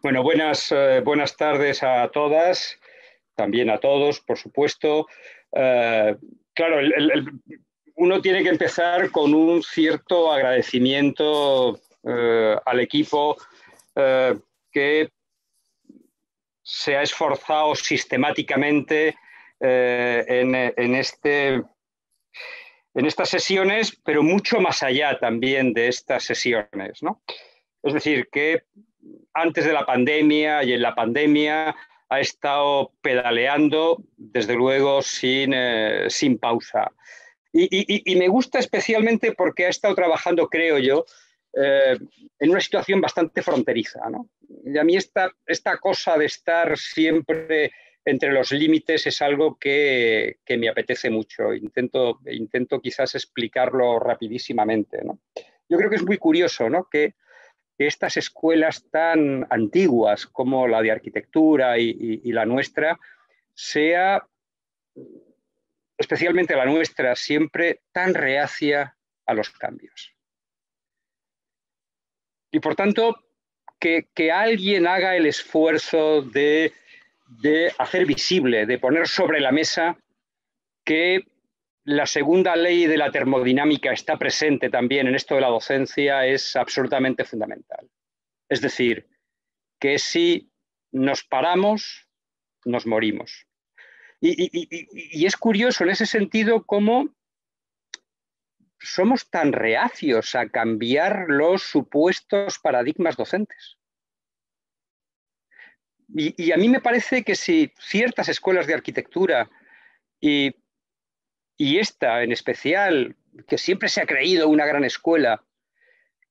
Bueno, buenas tardes a todas, también a todos, por supuesto. Eh, claro, uno tiene que empezar con un cierto agradecimiento al equipo que se ha esforzado sistemáticamente en estas sesiones, pero mucho más allá también de estas sesiones, ¿no? Es decir, que antes de la pandemia y en la pandemia ha estado pedaleando, desde luego, sin pausa. Y me gusta especialmente porque ha estado trabajando, creo yo, en una situación bastante fronteriza, ¿no? Y a mí esta cosa de estar siempre entre los límites es algo que me apetece mucho. Intento quizás explicarlo rapidísimamente, ¿no? Yo creo que es muy curioso, ¿no? Que estas escuelas tan antiguas como la de arquitectura y la nuestra, sea, especialmente la nuestra, siempre tan reacia a los cambios. Y por tanto, que alguien haga el esfuerzo de hacer visible, de poner sobre la mesa que la segunda ley de la termodinámica está presente también en esto de la docencia es absolutamente fundamental. Es decir, que si nos paramos, nos morimos. Y es curioso en ese sentido cómo somos tan reacios a cambiar los supuestos paradigmas docentes. Y a mí me parece que si ciertas escuelas de arquitectura y esta en especial, que siempre se ha creído una gran escuela,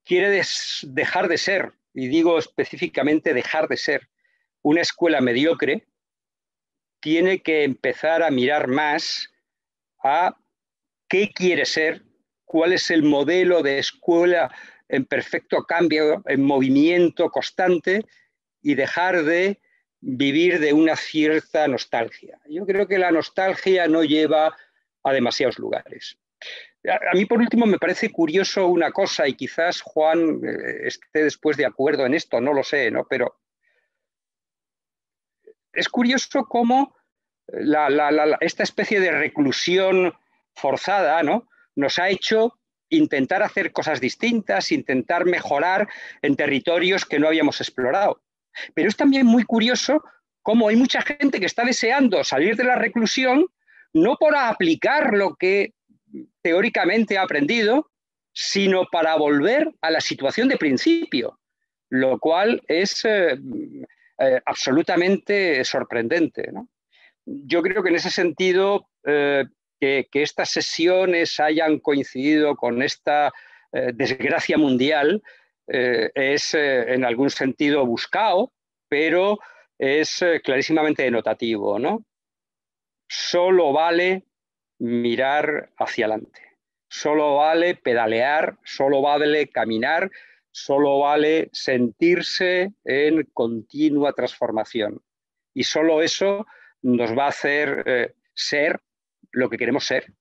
quiere dejar de ser, y digo específicamente dejar de ser, una escuela mediocre, tiene que empezar a mirar más a qué quiere ser, cuál es el modelo de escuela en perfecto cambio, en movimiento constante, y dejar de vivir de una cierta nostalgia. Yo creo que la nostalgia no lleva a demasiados lugares. A mí, por último, me parece curioso una cosa, y quizás Juan esté después de acuerdo en esto, no lo sé, ¿no? Pero es curioso cómo esta especie de reclusión forzada, ¿no?, nos ha hecho intentar hacer cosas distintas, intentar mejorar en territorios que no habíamos explorado. Pero es también muy curioso cómo hay mucha gente que está deseando salir de la reclusión, no para aplicar lo que teóricamente ha aprendido, sino para volver a la situación de principio, lo cual es absolutamente sorprendente, ¿no? Yo creo que en ese sentido, que estas sesiones hayan coincidido con esta desgracia mundial es en algún sentido buscado, pero es clarísimamente denotativo, ¿no? Solo vale mirar hacia adelante, solo vale pedalear, solo vale caminar, solo vale sentirse en continua transformación. Y solo eso nos va a hacer ser lo que queremos ser.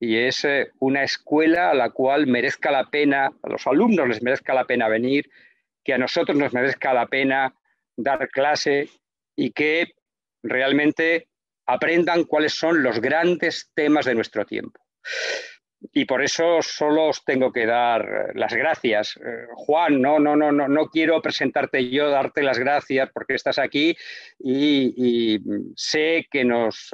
Y es una escuela a la cual merezca la pena, a los alumnos les merezca la pena venir, que a nosotros nos merezca la pena dar clase y que realmente aprendan cuáles son los grandes temas de nuestro tiempo. Y por eso solo os tengo que dar las gracias. Juan, no quiero presentarte yo, darte las gracias porque estás aquí y sé que nos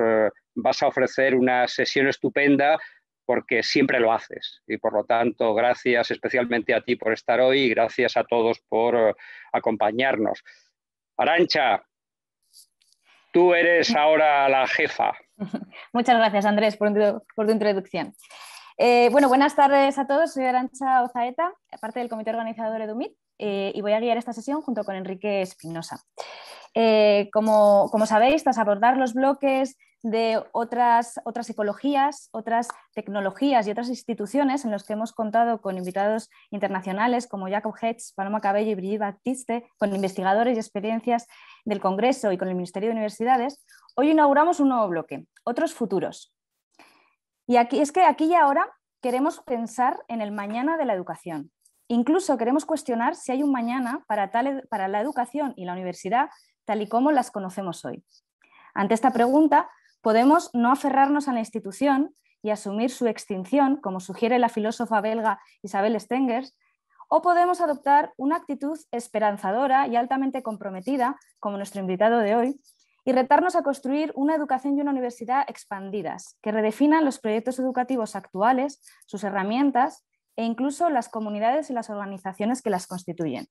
vas a ofrecer una sesión estupenda porque siempre lo haces. Y por lo tanto, gracias especialmente a ti por estar hoy y gracias a todos por acompañarnos. Arantxa, tú eres ahora la jefa. Muchas gracias, Andrés, por tu introducción. Bueno, buenas tardes a todos. Soy Arantxa Ozaeta, parte del comité organizador EduMeet, y voy a guiar esta sesión junto con Enrique Espinosa. Como sabéis, tras abordar los bloques de otras ecologías, otras tecnologías y otras instituciones en los que hemos contado con invitados internacionales como Jacob Hetz, Paloma Cabello y Brigitte Baptiste, con investigadores y experiencias del Congreso y con el Ministerio de Universidades, hoy inauguramos un nuevo bloque, Otros Futuros. Y aquí y ahora queremos pensar en el mañana de la educación. Incluso queremos cuestionar si hay un mañana para la educación y la universidad tal y como las conocemos hoy. Ante esta pregunta, podemos no aferrarnos a la institución y asumir su extinción, como sugiere la filósofa belga Isabel Stengers, o podemos adoptar una actitud esperanzadora y altamente comprometida, como nuestro invitado de hoy, y retarnos a construir una educación y una universidad expandidas, que redefinan los proyectos educativos actuales, sus herramientas e incluso las comunidades y las organizaciones que las constituyen.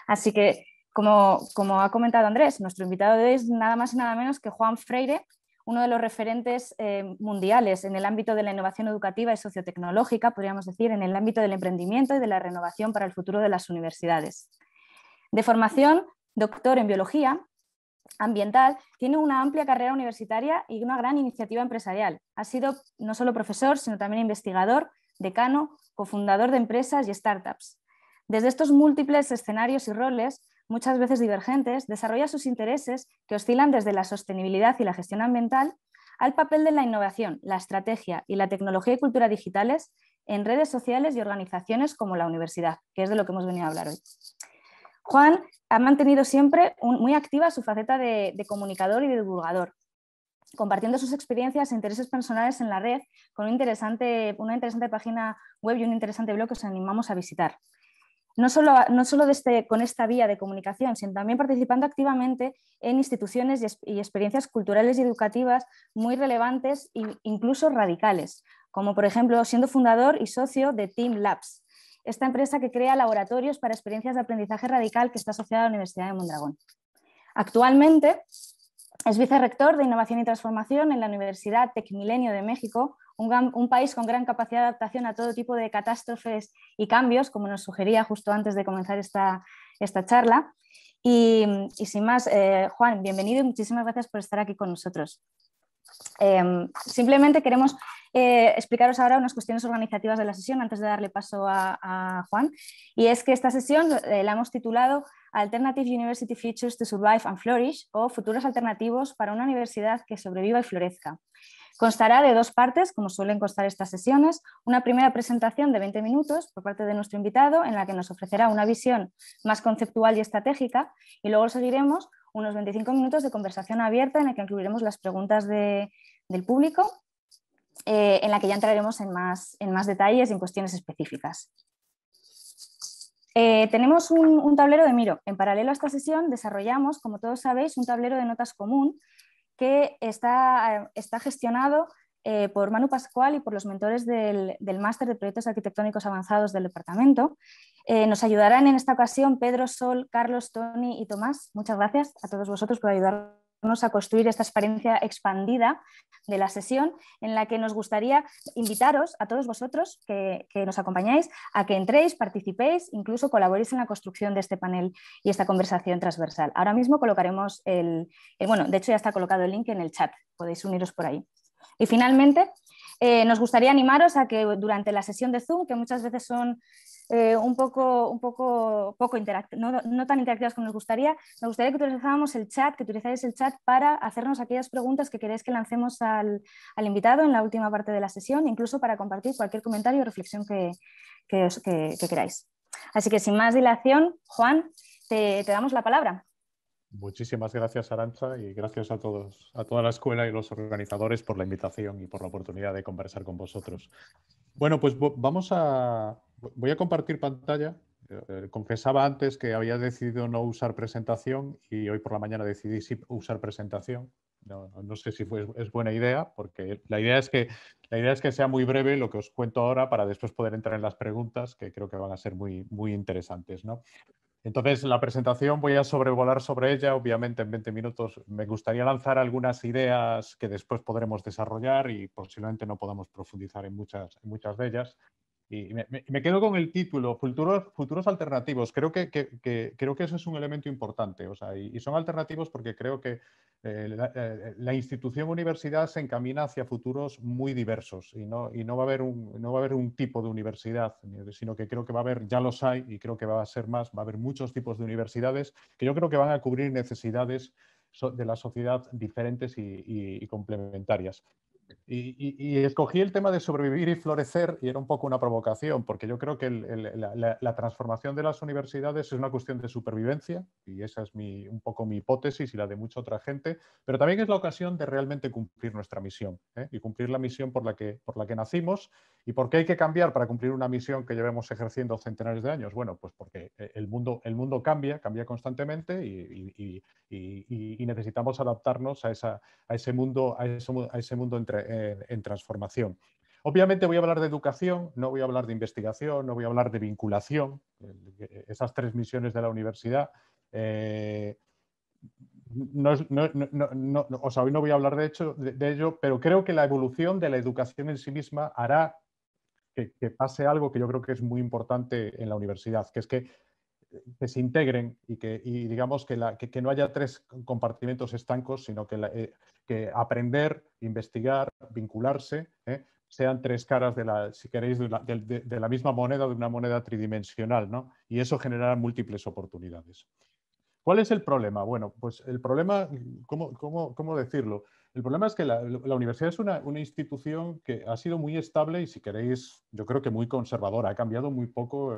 Así que, como ha comentado Andrés, nuestro invitado de hoy es nada más y nada menos que Juan Freire, uno de los referentes mundiales en el ámbito de la innovación educativa y sociotecnológica, podríamos decir, en el ámbito del emprendimiento y de la renovación para el futuro de las universidades. De formación, doctor en biología ambiental, tiene una amplia carrera universitaria y una gran iniciativa empresarial. Ha sido no solo profesor, sino también investigador, decano, cofundador de empresas y startups. Desde estos múltiples escenarios y roles, muchas veces divergentes, desarrolla sus intereses que oscilan desde la sostenibilidad y la gestión ambiental al papel de la innovación, la estrategia y la tecnología y cultura digitales en redes sociales y organizaciones como la universidad, que es de lo que hemos venido a hablar hoy. Juan ha mantenido siempre muy activa su faceta de comunicador y de divulgador, compartiendo sus experiencias e intereses personales en la red con una interesante página web y un interesante blog que os animamos a visitar. No solo con esta vía de comunicación, sino también participando activamente en instituciones y experiencias culturales y educativas muy relevantes e incluso radicales, como por ejemplo siendo fundador y socio de Team Labs, esta empresa que crea laboratorios para experiencias de aprendizaje radical que está asociada a la Universidad de Mondragón. Actualmente es vicerrector de Innovación y Transformación en la Universidad Tecmilenio de México, un país con gran capacidad de adaptación a todo tipo de catástrofes y cambios, como nos sugería justo antes de comenzar esta charla. Y sin más, Juan, bienvenido y muchísimas gracias por estar aquí con nosotros. Simplemente queremos explicaros ahora unas cuestiones organizativas de la sesión antes de darle paso a Juan, y es que esta sesión la hemos titulado Alternative University Futures to Survive and Flourish, o Futuros Alternativos para una Universidad que sobreviva y florezca. Constará de dos partes, como suelen constar estas sesiones: una primera presentación de 20 minutos por parte de nuestro invitado, en la que nos ofrecerá una visión más conceptual y estratégica, y luego seguiremos unos 25 minutos de conversación abierta en la que incluiremos las preguntas del público, en la que ya entraremos en más detalles y en cuestiones específicas. Tenemos un tablero de Miro. En paralelo a esta sesión desarrollamos, como todos sabéis, un tablero de notas común que está gestionado por Manu Pascual y por los mentores del Máster de Proyectos Arquitectónicos Avanzados del departamento. Nos ayudarán en esta ocasión Pedro, Sol, Carlos, Tony y Tomás. Muchas gracias a todos vosotros por ayudarnos a construir esta experiencia expandida de la sesión, en la que nos gustaría invitaros a todos vosotros que nos acompañáis a que entréis, participéis, incluso colaboréis en la construcción de este panel y esta conversación transversal. Ahora mismo colocaremos bueno, de hecho ya está colocado el link en el chat, podéis uniros por ahí. Y finalmente, nos gustaría animaros a que durante la sesión de Zoom, que muchas veces son no tan interactivas como nos gustaría que utilizáis el chat para hacernos aquellas preguntas que queréis que lancemos al invitado en la última parte de la sesión, incluso para compartir cualquier comentario o reflexión que queráis. Así que sin más dilación, Juan, te damos la palabra. Muchísimas gracias, Arantxa, y gracias a todos, a toda la escuela y los organizadores por la invitación y por la oportunidad de conversar con vosotros. Bueno, pues voy a compartir pantalla. Confesaba antes que había decidido no usar presentación y hoy por la mañana decidí sí usar presentación. No sé si es buena idea, porque la idea es que sea muy breve lo que os cuento ahora para después poder entrar en las preguntas, que creo que van a ser muy, muy interesantes, ¿no? Entonces, la presentación voy a sobrevolar sobre ella. Obviamente, en 20 minutos me gustaría lanzar algunas ideas que después podremos desarrollar y posiblemente no podamos profundizar en muchas de ellas. Y me quedo con el título, futuros alternativos. Creo que eso es un elemento importante. O sea, y son alternativos porque creo que la institución universidad se encamina hacia futuros muy diversos y no va a haber un tipo de universidad, sino que creo que va a haber, ya los hay y creo que va a ser más, va a haber muchos tipos de universidades que yo creo que van a cubrir necesidades de la sociedad diferentes y complementarias. Y escogí el tema de sobrevivir y florecer y era un poco una provocación, porque yo creo que la transformación de las universidades es una cuestión de supervivencia y esa es un poco mi hipótesis y la de mucha otra gente, pero también es la ocasión de realmente cumplir nuestra misión, ¿eh? Y cumplir la misión por la que nacimos. ¿Y por qué hay que cambiar para cumplir una misión que llevemos ejerciendo centenares de años? Bueno, pues porque el mundo cambia constantemente y necesitamos adaptarnos a ese mundo, en transformación. Obviamente voy a hablar de educación, no voy a hablar de investigación, no voy a hablar de vinculación, esas tres misiones de la universidad. O sea, hoy no voy a hablar de ello, pero creo que la evolución de la educación en sí misma hará que pase algo que yo creo que es muy importante en la universidad, que es que se integren y digamos que no haya tres compartimentos estancos, sino que aprender, investigar, vincularse, sean tres caras si queréis, de la misma moneda, de una moneda tridimensional, ¿no? Y eso generará múltiples oportunidades. ¿Cuál es el problema? Bueno, pues el problema, ¿cómo decirlo? El problema es que la universidad es una institución que ha sido muy estable y, si queréis, yo creo que muy conservadora. Ha cambiado muy poco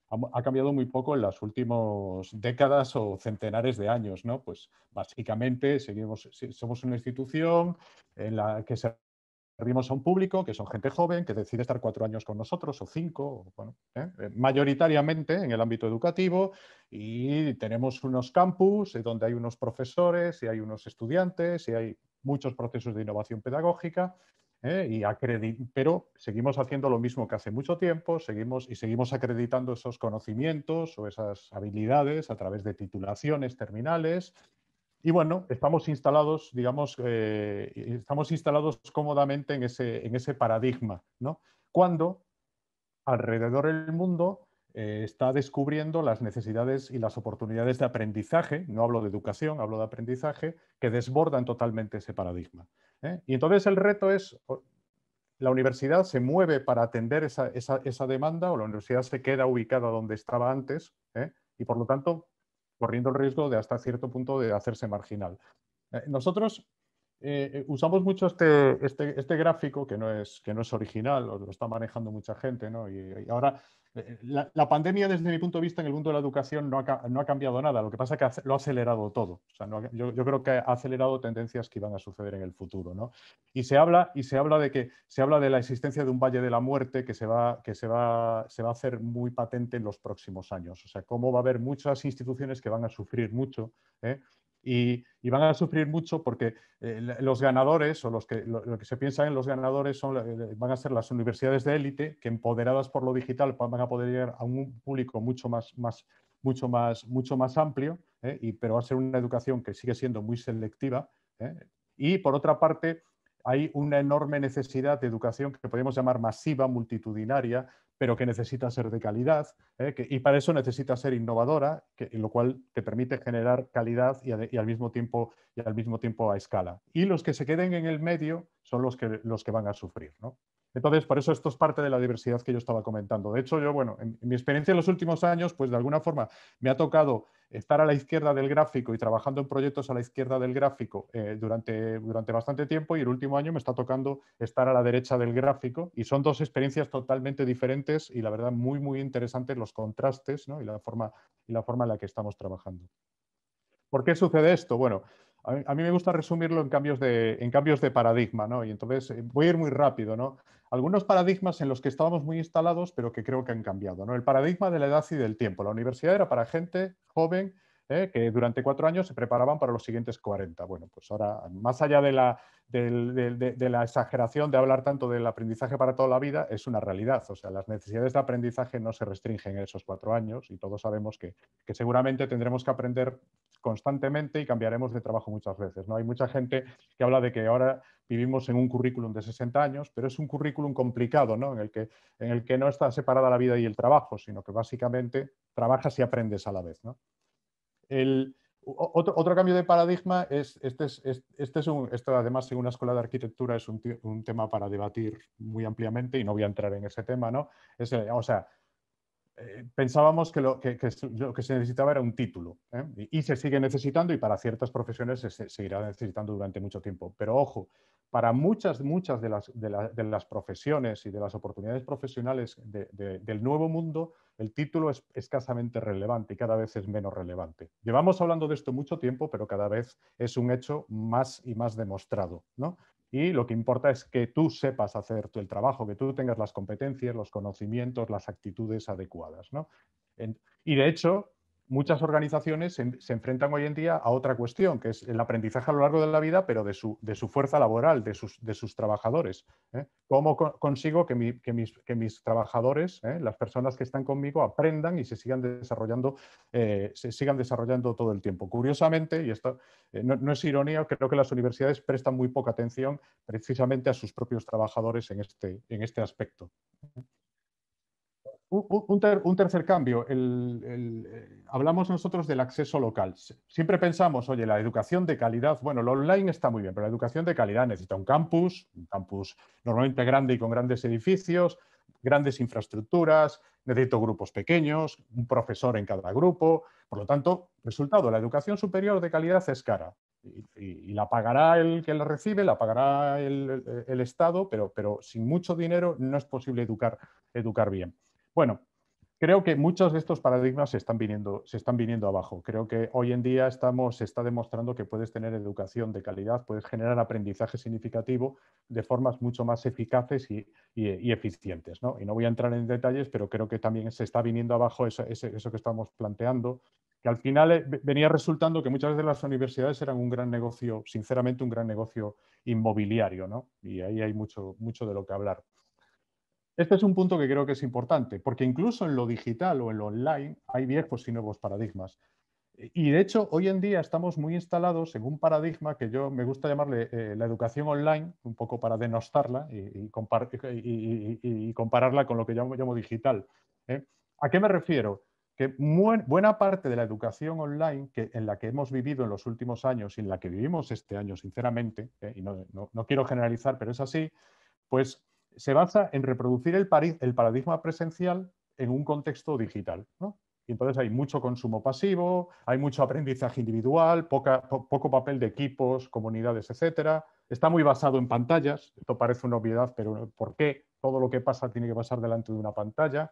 ha cambiado muy poco en las últimas décadas o centenares de años, ¿no? Pues básicamente somos una institución en la que servimos a un público que son gente joven que decide estar 4 años con nosotros o 5, bueno, mayoritariamente en el ámbito educativo, y tenemos unos campus donde hay unos profesores y hay unos estudiantes y hay muchos procesos de innovación pedagógica. Pero seguimos haciendo lo mismo que hace mucho tiempo, seguimos acreditando esos conocimientos o esas habilidades a través de titulaciones terminales. Y bueno, estamos instalados, digamos, estamos instalados cómodamente en ese paradigma, ¿no? Cuando alrededor del mundo está descubriendo las necesidades y las oportunidades de aprendizaje, no hablo de educación, hablo de aprendizaje, que desbordan totalmente ese paradigma. Y entonces el reto es, la universidad se mueve para atender esa demanda, o la universidad se queda ubicada donde estaba antes, y por lo tanto corriendo el riesgo de hasta cierto punto de hacerse marginal. Nosotros usamos mucho este gráfico que no es original, lo está manejando mucha gente, ¿no? Y ahora la pandemia, desde mi punto de vista, en el mundo de la educación no ha cambiado nada. Lo que pasa es que lo ha acelerado todo. O sea, yo creo que ha acelerado tendencias que iban a suceder en el futuro, ¿no? Y se habla de la existencia de un valle de la muerte que se va a hacer muy patente en los próximos años. O sea, cómo va a haber muchas instituciones que van a sufrir mucho, y van a sufrir mucho porque los ganadores, o lo que se piensa en los ganadores, van a ser las universidades de élite que, empoderadas por lo digital, van a poder llegar a un público mucho más amplio, pero va a ser una educación que sigue siendo muy selectiva. Y por otra parte, hay una enorme necesidad de educación que podemos llamar masiva, multitudinaria, pero que necesita ser de calidad, y para eso necesita ser innovadora, lo cual te permite generar calidad y al mismo tiempo a escala. Y los que se queden en el medio son los que van a sufrir, ¿no? Entonces, por eso esto es parte de la diversidad que yo estaba comentando. De hecho, yo, bueno, en mi experiencia en los últimos años, pues de alguna forma me ha tocado estar a la izquierda del gráfico y trabajando en proyectos a la izquierda del gráfico durante bastante tiempo, y el último año me está tocando estar a la derecha del gráfico, y son dos experiencias totalmente diferentes y, la verdad, muy, muy interesantes los contrastes, ¿no? y la forma en la que estamos trabajando. ¿Por qué sucede esto? Bueno, a mí me gusta resumirlo en cambios de paradigma, ¿no? Y entonces voy a ir muy rápido, ¿no? Algunos paradigmas en los que estábamos muy instalados, pero que creo que han cambiado, ¿no? El paradigma de la edad y del tiempo. La universidad era para gente joven, que durante 4 años se preparaban para los siguientes 40. Bueno, pues ahora, más allá de la exageración de hablar tanto del aprendizaje para toda la vida, es una realidad. O sea, las necesidades de aprendizaje no se restringen en esos 4 años, y todos sabemos que seguramente tendremos que aprender constantemente y cambiaremos de trabajo muchas veces, ¿no? Hay mucha gente que habla de que ahora vivimos en un currículum de 60 años, pero es un currículum complicado, ¿no? en el que no está separada la vida y el trabajo, sino que básicamente trabajas y aprendes a la vez, ¿no? Otro cambio de paradigma es, esto además, en una escuela de arquitectura, es un tema para debatir muy ampliamente, y no voy a entrar en ese tema, ¿no? O sea, pensábamos que lo que se necesitaba era un título, y se sigue necesitando, y para ciertas profesiones se seguirá necesitando durante mucho tiempo. Pero ojo, para muchas de las profesiones y de las oportunidades profesionales del nuevo mundo, el título es escasamente relevante y cada vez es menos relevante. Llevamos hablando de esto mucho tiempo, pero cada vez es un hecho más y más demostrado, ¿no? Y lo que importa es que tú sepas hacer el trabajo, que tú tengas las competencias, los conocimientos, las actitudes adecuadas, ¿no? Y de hecho, muchas organizaciones se enfrentan hoy en día a otra cuestión, que es el aprendizaje a lo largo de la vida, pero de su fuerza laboral, de sus trabajadores. ¿Cómo consigo que mis trabajadores, las personas que están conmigo, aprendan y se sigan desarrollando todo el tiempo? Curiosamente, y esto no es ironía, creo que las universidades prestan muy poca atención precisamente a sus propios trabajadores en este aspecto. Un tercer cambio, hablamos nosotros del acceso local. Siempre pensamos, oye, la educación de calidad, bueno, lo online está muy bien, pero la educación de calidad necesita un campus normalmente grande y con grandes edificios, grandes infraestructuras, necesito grupos pequeños, un profesor en cada grupo. Por lo tanto, resultado, la educación superior de calidad es cara y la pagará el que la recibe, la pagará el Estado, pero sin mucho dinero no es posible educar bien. Bueno, creo que muchos de estos paradigmas se están viniendo abajo. Creo que hoy en día se está demostrando que puedes tener educación de calidad, puedes generar aprendizaje significativo de formas mucho más eficaces y eficientes, ¿no? Y no voy a entrar en detalles, pero creo que también se está viniendo abajo eso que estamos planteando, que al final venía resultando que muchas de las universidades eran un gran negocio, sinceramente un gran negocio inmobiliario, ¿no? Y ahí hay mucho de lo que hablar. Este es un punto que creo que es importante, porque incluso en lo digital o en lo online hay viejos y nuevos paradigmas. Y de hecho, hoy en día estamos muy instalados en un paradigma que yo me gusta llamarle la educación online, un poco para denostarla y compararla con lo que llamo digital. ¿A qué me refiero? Que buena parte de la educación online en la que hemos vivido en los últimos años y en la que vivimos este año, sinceramente, y no quiero generalizar, pero es así, pues se basa en reproducir el paradigma presencial en un contexto digital, ¿no? Y entonces hay mucho consumo pasivo, hay mucho aprendizaje individual, poco papel de equipos, comunidades, etcétera. Está muy basado en pantallas. Esto parece una obviedad, pero ¿por qué todo lo que pasa tiene que pasar delante de una pantalla?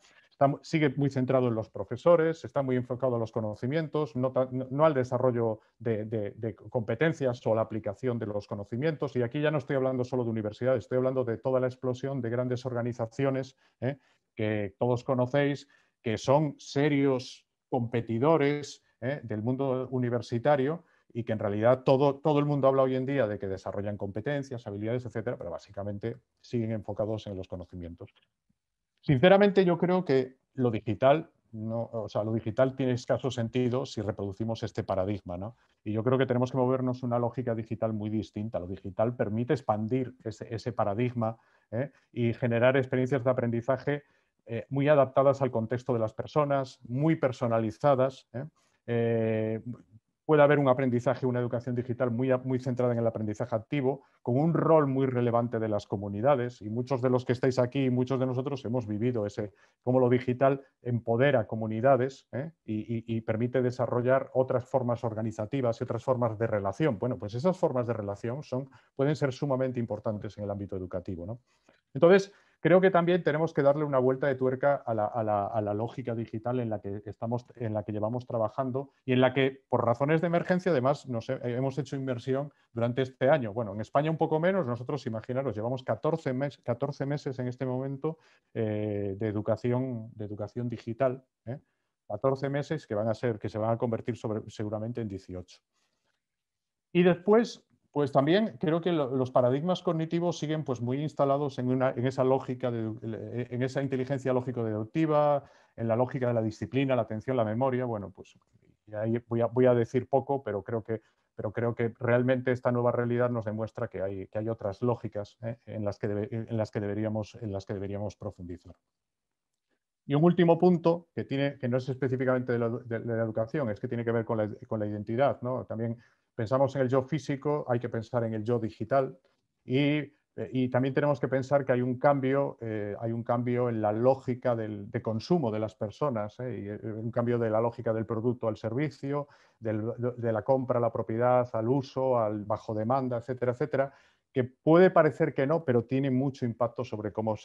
Sigue muy centrado en los profesores, está muy enfocado a los conocimientos, no al desarrollo de competencias o a la aplicación de los conocimientos. Y aquí ya no estoy hablando solo de universidades, estoy hablando de toda la explosión de grandes organizaciones que todos conocéis, que son serios competidores del mundo universitario y que en realidad todo el mundo habla hoy en día de que desarrollan competencias, habilidades, etcétera, pero básicamente siguen enfocados en los conocimientos. Sinceramente, yo creo que lo digital lo digital tiene escaso sentido si reproducimos este paradigma, ¿no? Y yo creo que tenemos que movernos una lógica digital muy distinta. Lo digital permite expandir ese paradigma y generar experiencias de aprendizaje muy adaptadas al contexto de las personas, muy personalizadas. Puede haber un aprendizaje, una educación digital muy centrada en el aprendizaje activo, con un rol muy relevante de las comunidades. Y muchos de los que estáis aquí, muchos de nosotros hemos vivido cómo lo digital empodera comunidades y permite desarrollar otras formas organizativas y otras formas de relación. Bueno, pues esas formas de relación pueden ser sumamente importantes en el ámbito educativo, ¿no? Entonces, creo que también tenemos que darle una vuelta de tuerca a la lógica digital en la que llevamos trabajando y en la que, por razones de emergencia, además, hemos hecho inversión durante este año. Bueno, en España un poco menos, nosotros, imaginaros, llevamos 14 meses en este momento de educación digital, 14 meses que se van a convertir seguramente en 18. Y después, pues también creo que los paradigmas cognitivos siguen pues muy instalados en esa lógica, en esa inteligencia lógico-deductiva, en la lógica de la disciplina, la atención, la memoria. Bueno, pues y ahí voy a decir poco, pero creo que realmente esta nueva realidad nos demuestra que hay otras lógicas en las que deberíamos profundizar. Y un último punto que no es específicamente de la educación, es que tiene que ver con la identidad, ¿no? También pensamos en el yo físico, hay que pensar en el yo digital y también tenemos que pensar que hay un cambio en la lógica de consumo de las personas, y un cambio de la lógica del producto al servicio, de la compra a la propiedad, al uso, al bajo demanda, etcétera, etcétera, que puede parecer que no, pero tiene mucho impacto sobre cómo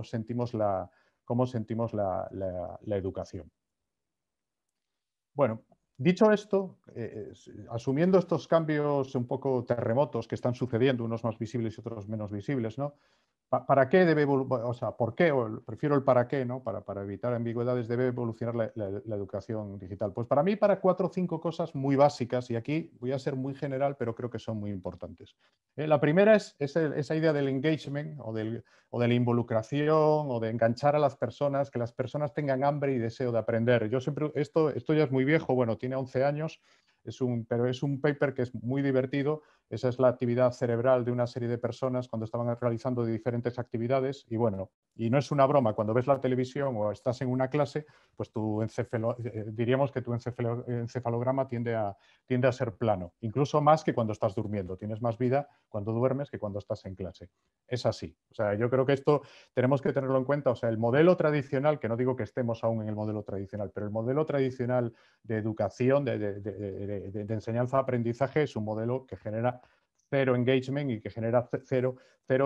sentimos la educación. Bueno, dicho esto, asumiendo estos cambios un poco terremotos que están sucediendo, unos más visibles y otros menos visibles, ¿no? ¿Para qué debe evolucionar? O sea, ¿por qué? Prefiero el para qué, ¿no? Para evitar ambigüedades, debe evolucionar la educación digital. Pues para mí, para 4 o 5 cosas muy básicas, y aquí voy a ser muy general, pero creo que son muy importantes. La primera es esa idea del engagement o de la involucración o de enganchar a las personas, que las personas tengan hambre y deseo de aprender. Yo siempre, esto ya es muy viejo, bueno, tiene 11 años, pero es un paper que es muy divertido. Esa es la actividad cerebral de una serie de personas cuando estaban realizando diferentes actividades y bueno, y no es una broma, cuando ves la televisión o estás en una clase, pues diríamos que tu encefalograma tiende a ser plano, incluso más que cuando estás durmiendo. Tienes más vida cuando duermes que cuando estás en clase. Es así. O sea, yo creo que esto tenemos que tenerlo en cuenta. O sea, el modelo tradicional, que no digo que estemos aún en el modelo tradicional, pero el modelo tradicional de educación, de enseñanza-aprendizaje es un modelo que genera cero engagement y que genera cero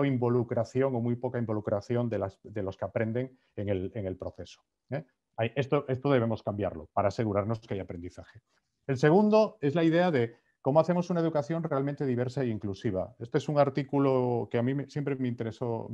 involucración o muy poca involucración de los que aprenden en el proceso. Esto debemos cambiarlo para asegurarnos que hay aprendizaje. El segundo es la idea de cómo hacemos una educación realmente diversa e inclusiva. Este es un artículo que a mí siempre me interesó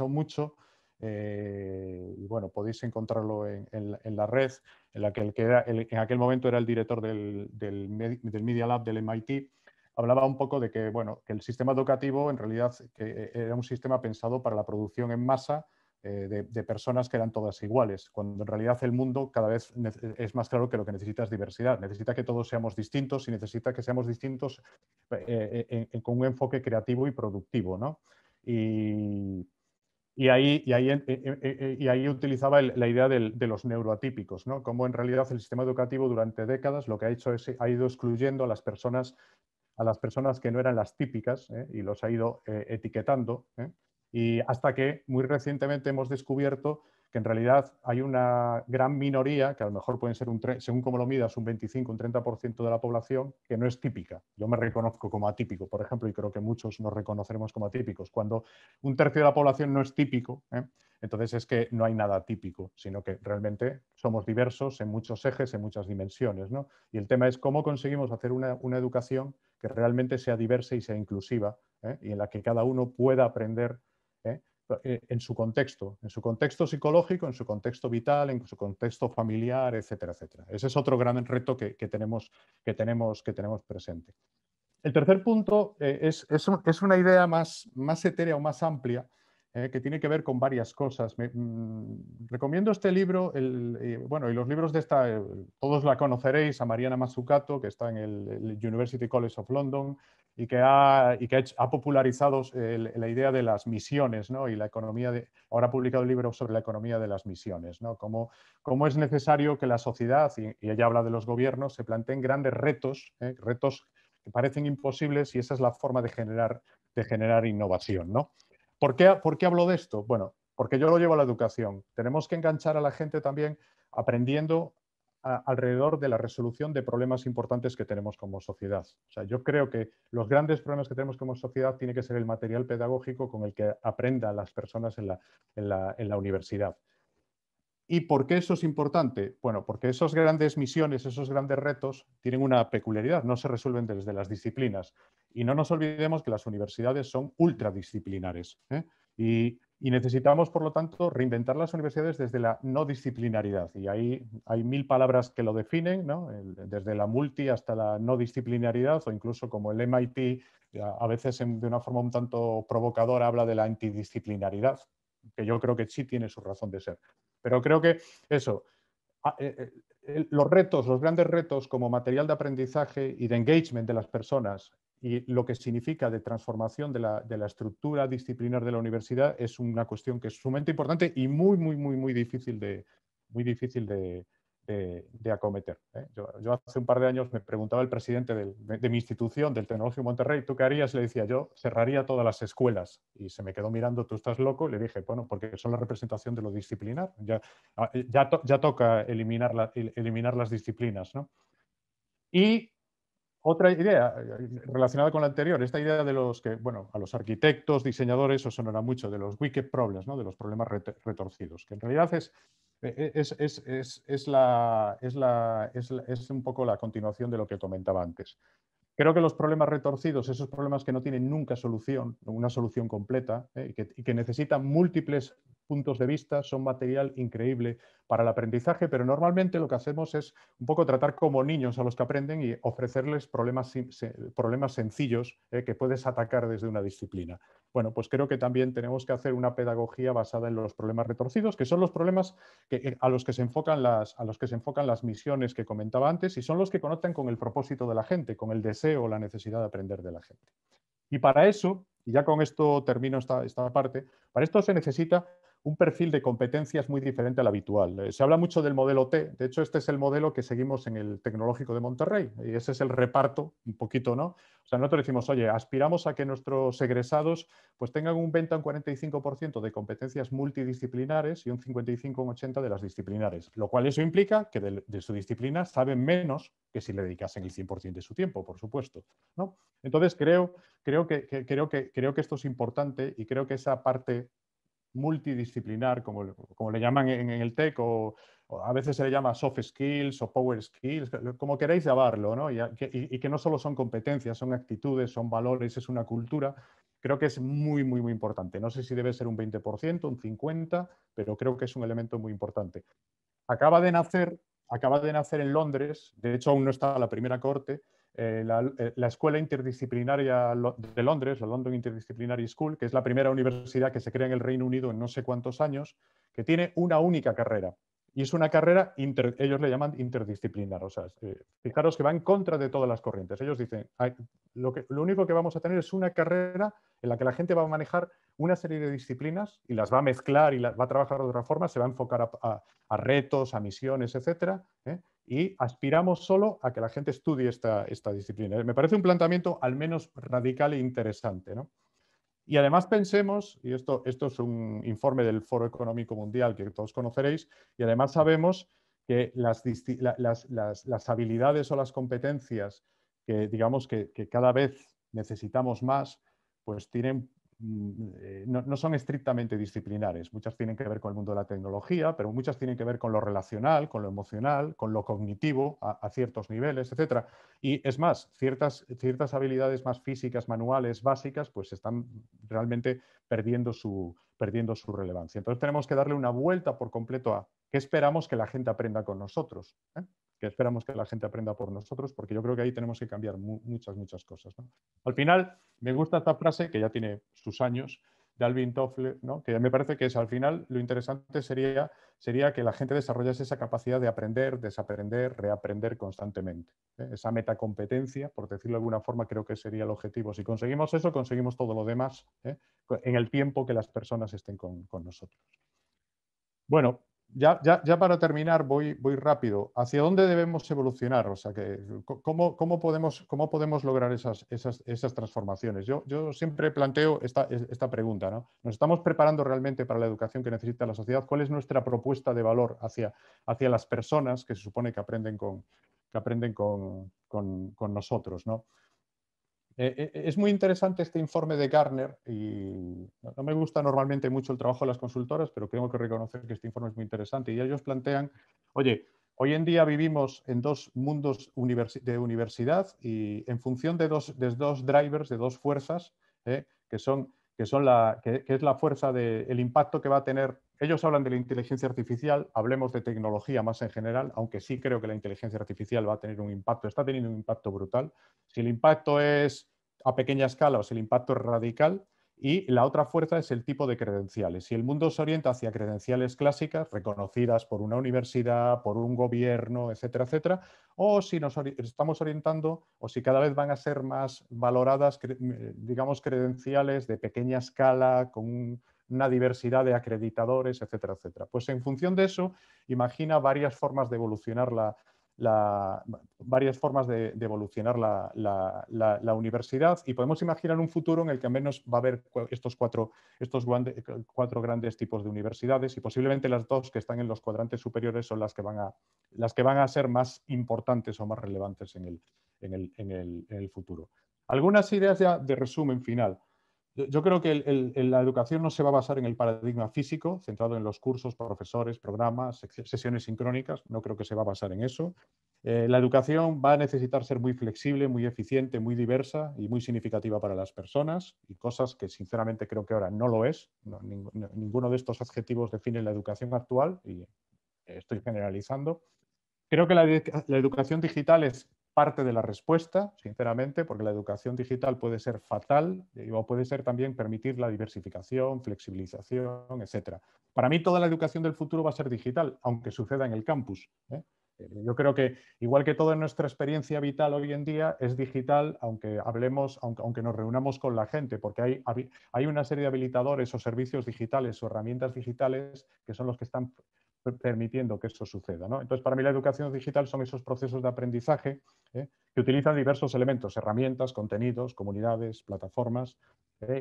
mucho. Y bueno, podéis encontrarlo en la red, en la que en aquel momento era el director del Media Lab del MIT. Hablaba un poco de que, bueno, que el sistema educativo en realidad que era un sistema pensado para la producción en masa de personas que eran todas iguales, cuando en realidad el mundo cada vez es más claro que lo que necesita es diversidad, necesita que todos seamos distintos y necesita que seamos distintos con un enfoque creativo y productivo, ¿no? Y ahí utilizaba la idea de los neuroatípicos, ¿no? Cómo en realidad el sistema educativo durante décadas lo que ha hecho es ha ido excluyendo a las personas que no eran las típicas y los ha ido etiquetando. Y hasta que muy recientemente hemos descubierto que en realidad hay una gran minoría, que a lo mejor pueden ser, según como lo midas, un 25, un 30% de la población, que no es típica. Yo me reconozco como atípico, por ejemplo, y creo que muchos nos reconoceremos como atípicos. Cuando un tercio de la población no es típico, entonces es que no hay nada típico, sino que realmente somos diversos en muchos ejes, en muchas dimensiones, ¿no? Y el tema es cómo conseguimos hacer una educación que realmente sea diversa y sea inclusiva, y en la que cada uno pueda aprender en su contexto psicológico, en su contexto vital, en su contexto familiar, etcétera, etcétera. Ese es otro gran reto que tenemos presente. El tercer punto es una idea más etérea o más amplia, que tiene que ver con varias cosas. Recomiendo este libro, bueno, y los libros de esta, todos la conoceréis, a Mariana Mazzucato, que está en el University College of London y que ha popularizado la idea de las misiones, ¿no? Y la economía ahora ha publicado un libro sobre la economía de las misiones, ¿no? Cómo es necesario que la sociedad, y ella habla de los gobiernos, se planteen grandes retos que parecen imposibles y esa es la forma de generar innovación, ¿no? ¿Por qué hablo de esto? Bueno, porque yo lo llevo a la educación. Tenemos que enganchar a la gente también aprendiendo alrededor de la resolución de problemas importantes que tenemos como sociedad. O sea, yo creo que los grandes problemas que tenemos como sociedad tiene que ser el material pedagógico con el que aprendan las personas en la universidad. ¿Y por qué eso es importante? Bueno, porque esas grandes misiones, esos grandes retos tienen una peculiaridad, no se resuelven desde las disciplinas. Y no nos olvidemos que las universidades son ultradisciplinares. Y necesitamos, por lo tanto, reinventar las universidades desde la no disciplinaridad. Y ahí hay 1000 palabras que lo definen, ¿no? Desde la multi hasta la no disciplinaridad, o incluso como el MIT, a veces de una forma un tanto provocadora, habla de la antidisciplinaridad, que yo creo que sí tiene su razón de ser. Pero creo que eso, los grandes retos como material de aprendizaje y de engagement de las personas y lo que significa de transformación de la estructura disciplinar de la universidad es una cuestión que es sumamente importante y muy difícil de acometer. Yo hace un par de años me preguntaba el presidente de mi institución, del Tecnológico de Monterrey, ¿tú qué harías? Le decía yo, cerraría todas las escuelas. Y se me quedó mirando, ¿tú estás loco? Le dije, bueno, porque son la representación de lo disciplinar. Ya toca eliminar las disciplinas, ¿no? Y Otra idea relacionada con la anterior, esta idea de los que, bueno, a los arquitectos, diseñadores os sonará mucho, de los wicked problems, ¿no? De los problemas retorcidos, que en realidad es un poco la continuación de lo que comentaba antes. Creo que los problemas retorcidos, esos problemas que no tienen nunca solución, una solución completa, y que necesitan múltiples puntos de vista, son material increíble para el aprendizaje, pero normalmente lo que hacemos es un poco tratar como niños a los que aprenden y ofrecerles problemas sencillos que puedes atacar desde una disciplina. Bueno, pues creo que también tenemos que hacer una pedagogía basada en los problemas retorcidos, que son los problemas a los que se enfocan las misiones que comentaba antes y son los que conectan con el propósito de la gente, con el deseo o la necesidad de aprender de la gente. Y para eso, y ya con esto termino esta parte, para esto se necesita un perfil de competencias muy diferente al habitual. Se habla mucho del modelo T, de hecho este es el modelo que seguimos en el Tecnológico de Monterrey y ese es el reparto, un poquito, ¿no? O sea, nosotros decimos, oye, aspiramos a que nuestros egresados pues tengan un 20 o un 45% de competencias multidisciplinares y un 55 o un 80% de las disciplinares, lo cual eso implica que de su disciplina saben menos que si le dedicasen el 100% de su tiempo, por supuesto, ¿no? Entonces creo que esto es importante y creo que esa parte multidisciplinar, como le llaman en el TEC, o a veces se le llama soft skills o power skills, como queráis llamarlo, ¿no? Y que no solo son competencias, son actitudes, son valores, es una cultura, creo que es muy, muy, muy importante. No sé si debe ser un 20%, un 50%, pero creo que es un elemento muy importante. Acaba de nacer en Londres, de hecho aún no está la primera cohorte, la Escuela Interdisciplinaria de Londres, la London Interdisciplinary School, que es la primera universidad que se crea en el Reino Unido en no sé cuántos años, que tiene una única carrera. Y es una carrera, ellos le llaman interdisciplinar. O sea, fijaros que va en contra de todas las corrientes. Ellos dicen, lo único que vamos a tener es una carrera en la que la gente va a manejar una serie de disciplinas y las va a mezclar y las va a trabajar de otra forma, se va a enfocar a retos, a misiones, etcétera, y aspiramos solo a que la gente estudie esta disciplina. Me parece un planteamiento al menos radical e interesante, ¿no? Y además pensemos, y esto es un informe del Foro Económico Mundial que todos conoceréis, y además sabemos que las habilidades o las competencias que digamos que cada vez necesitamos más, pues tienen no son estrictamente disciplinares. Muchas tienen que ver con el mundo de la tecnología, pero muchas tienen que ver con lo relacional, con lo emocional, con lo cognitivo a ciertos niveles, etc. Y es más, ciertas habilidades más físicas, manuales, básicas, pues están realmente perdiendo su relevancia. Entonces tenemos que darle una vuelta por completo a qué esperamos que la gente aprenda con nosotros. Que esperamos que la gente aprenda por nosotros, porque yo creo que ahí tenemos que cambiar muchas cosas, ¿no? Al final, me gusta esta frase, que ya tiene sus años, de Alvin Toffler, ¿no? Que me parece que es, al final lo interesante sería que la gente desarrollase esa capacidad de aprender, desaprender, reaprender constantemente. Esa metacompetencia, por decirlo de alguna forma, creo que sería el objetivo. Si conseguimos eso, conseguimos todo lo demás en el tiempo que las personas estén con nosotros. Bueno, ya para terminar, voy rápido. ¿Hacia dónde debemos evolucionar? O sea, ¿cómo podemos lograr esas transformaciones? Yo siempre planteo esta pregunta, ¿no? ¿Nos estamos preparando realmente para la educación que necesita la sociedad? ¿Cuál es nuestra propuesta de valor hacia las personas que se supone que aprenden con nosotros, ¿no? Es muy interesante este informe de Gartner y no me gusta normalmente mucho el trabajo de las consultoras, pero tengo que reconocer que este informe es muy interesante y ellos plantean, oye, hoy en día vivimos en dos mundos de universidad y en función de dos drivers, de dos fuerzas, que es la fuerza del impacto que va a tener. Ellos hablan de la inteligencia artificial, hablemos de tecnología más en general, aunque sí creo que la inteligencia artificial va a tener un impacto, está teniendo un impacto brutal. Si el impacto es a pequeña escala o si el impacto es radical, y la otra fuerza es el tipo de credenciales. Si el mundo se orienta hacia credenciales clásicas, reconocidas por una universidad, por un gobierno, etcétera, etcétera, o si nos estamos orientando, o si cada vez van a ser más valoradas, digamos, credenciales de pequeña escala, con una diversidad de acreditadores, etcétera, etcétera. Pues en función de eso, imagina varias formas de evolucionar varias formas de evolucionar la universidad, y podemos imaginar un futuro en el que al menos va a haber estos cuatro grandes tipos de universidades, y posiblemente las dos que están en los cuadrantes superiores son las que van a ser más importantes o más relevantes en el futuro. Algunas ideas ya de resumen final. Yo creo que la educación no se va a basar en el paradigma físico, centrado en los cursos, profesores, programas, sesiones sincrónicas. No creo que se va a basar en eso. La educación va a necesitar ser muy flexible, muy eficiente, muy diversa y muy significativa para las personas, y cosas que sinceramente creo que ahora no lo es. Ninguno de estos adjetivos define la educación actual, y estoy generalizando. Creo que la educación digital es parte de la respuesta, sinceramente, porque la educación digital puede ser fatal o puede ser también permitir la diversificación, flexibilización, etc. Para mí toda la educación del futuro va a ser digital, aunque suceda en el campus. Yo creo que igual que toda nuestra experiencia vital hoy en día es digital, aunque hablemos, aunque nos reunamos con la gente, porque hay una serie de habilitadores o servicios digitales o herramientas digitales que son los que están permitiendo que eso suceda, ¿no? Entonces, para mí la educación digital son esos procesos de aprendizaje que utilizan diversos elementos, herramientas, contenidos, comunidades, plataformas,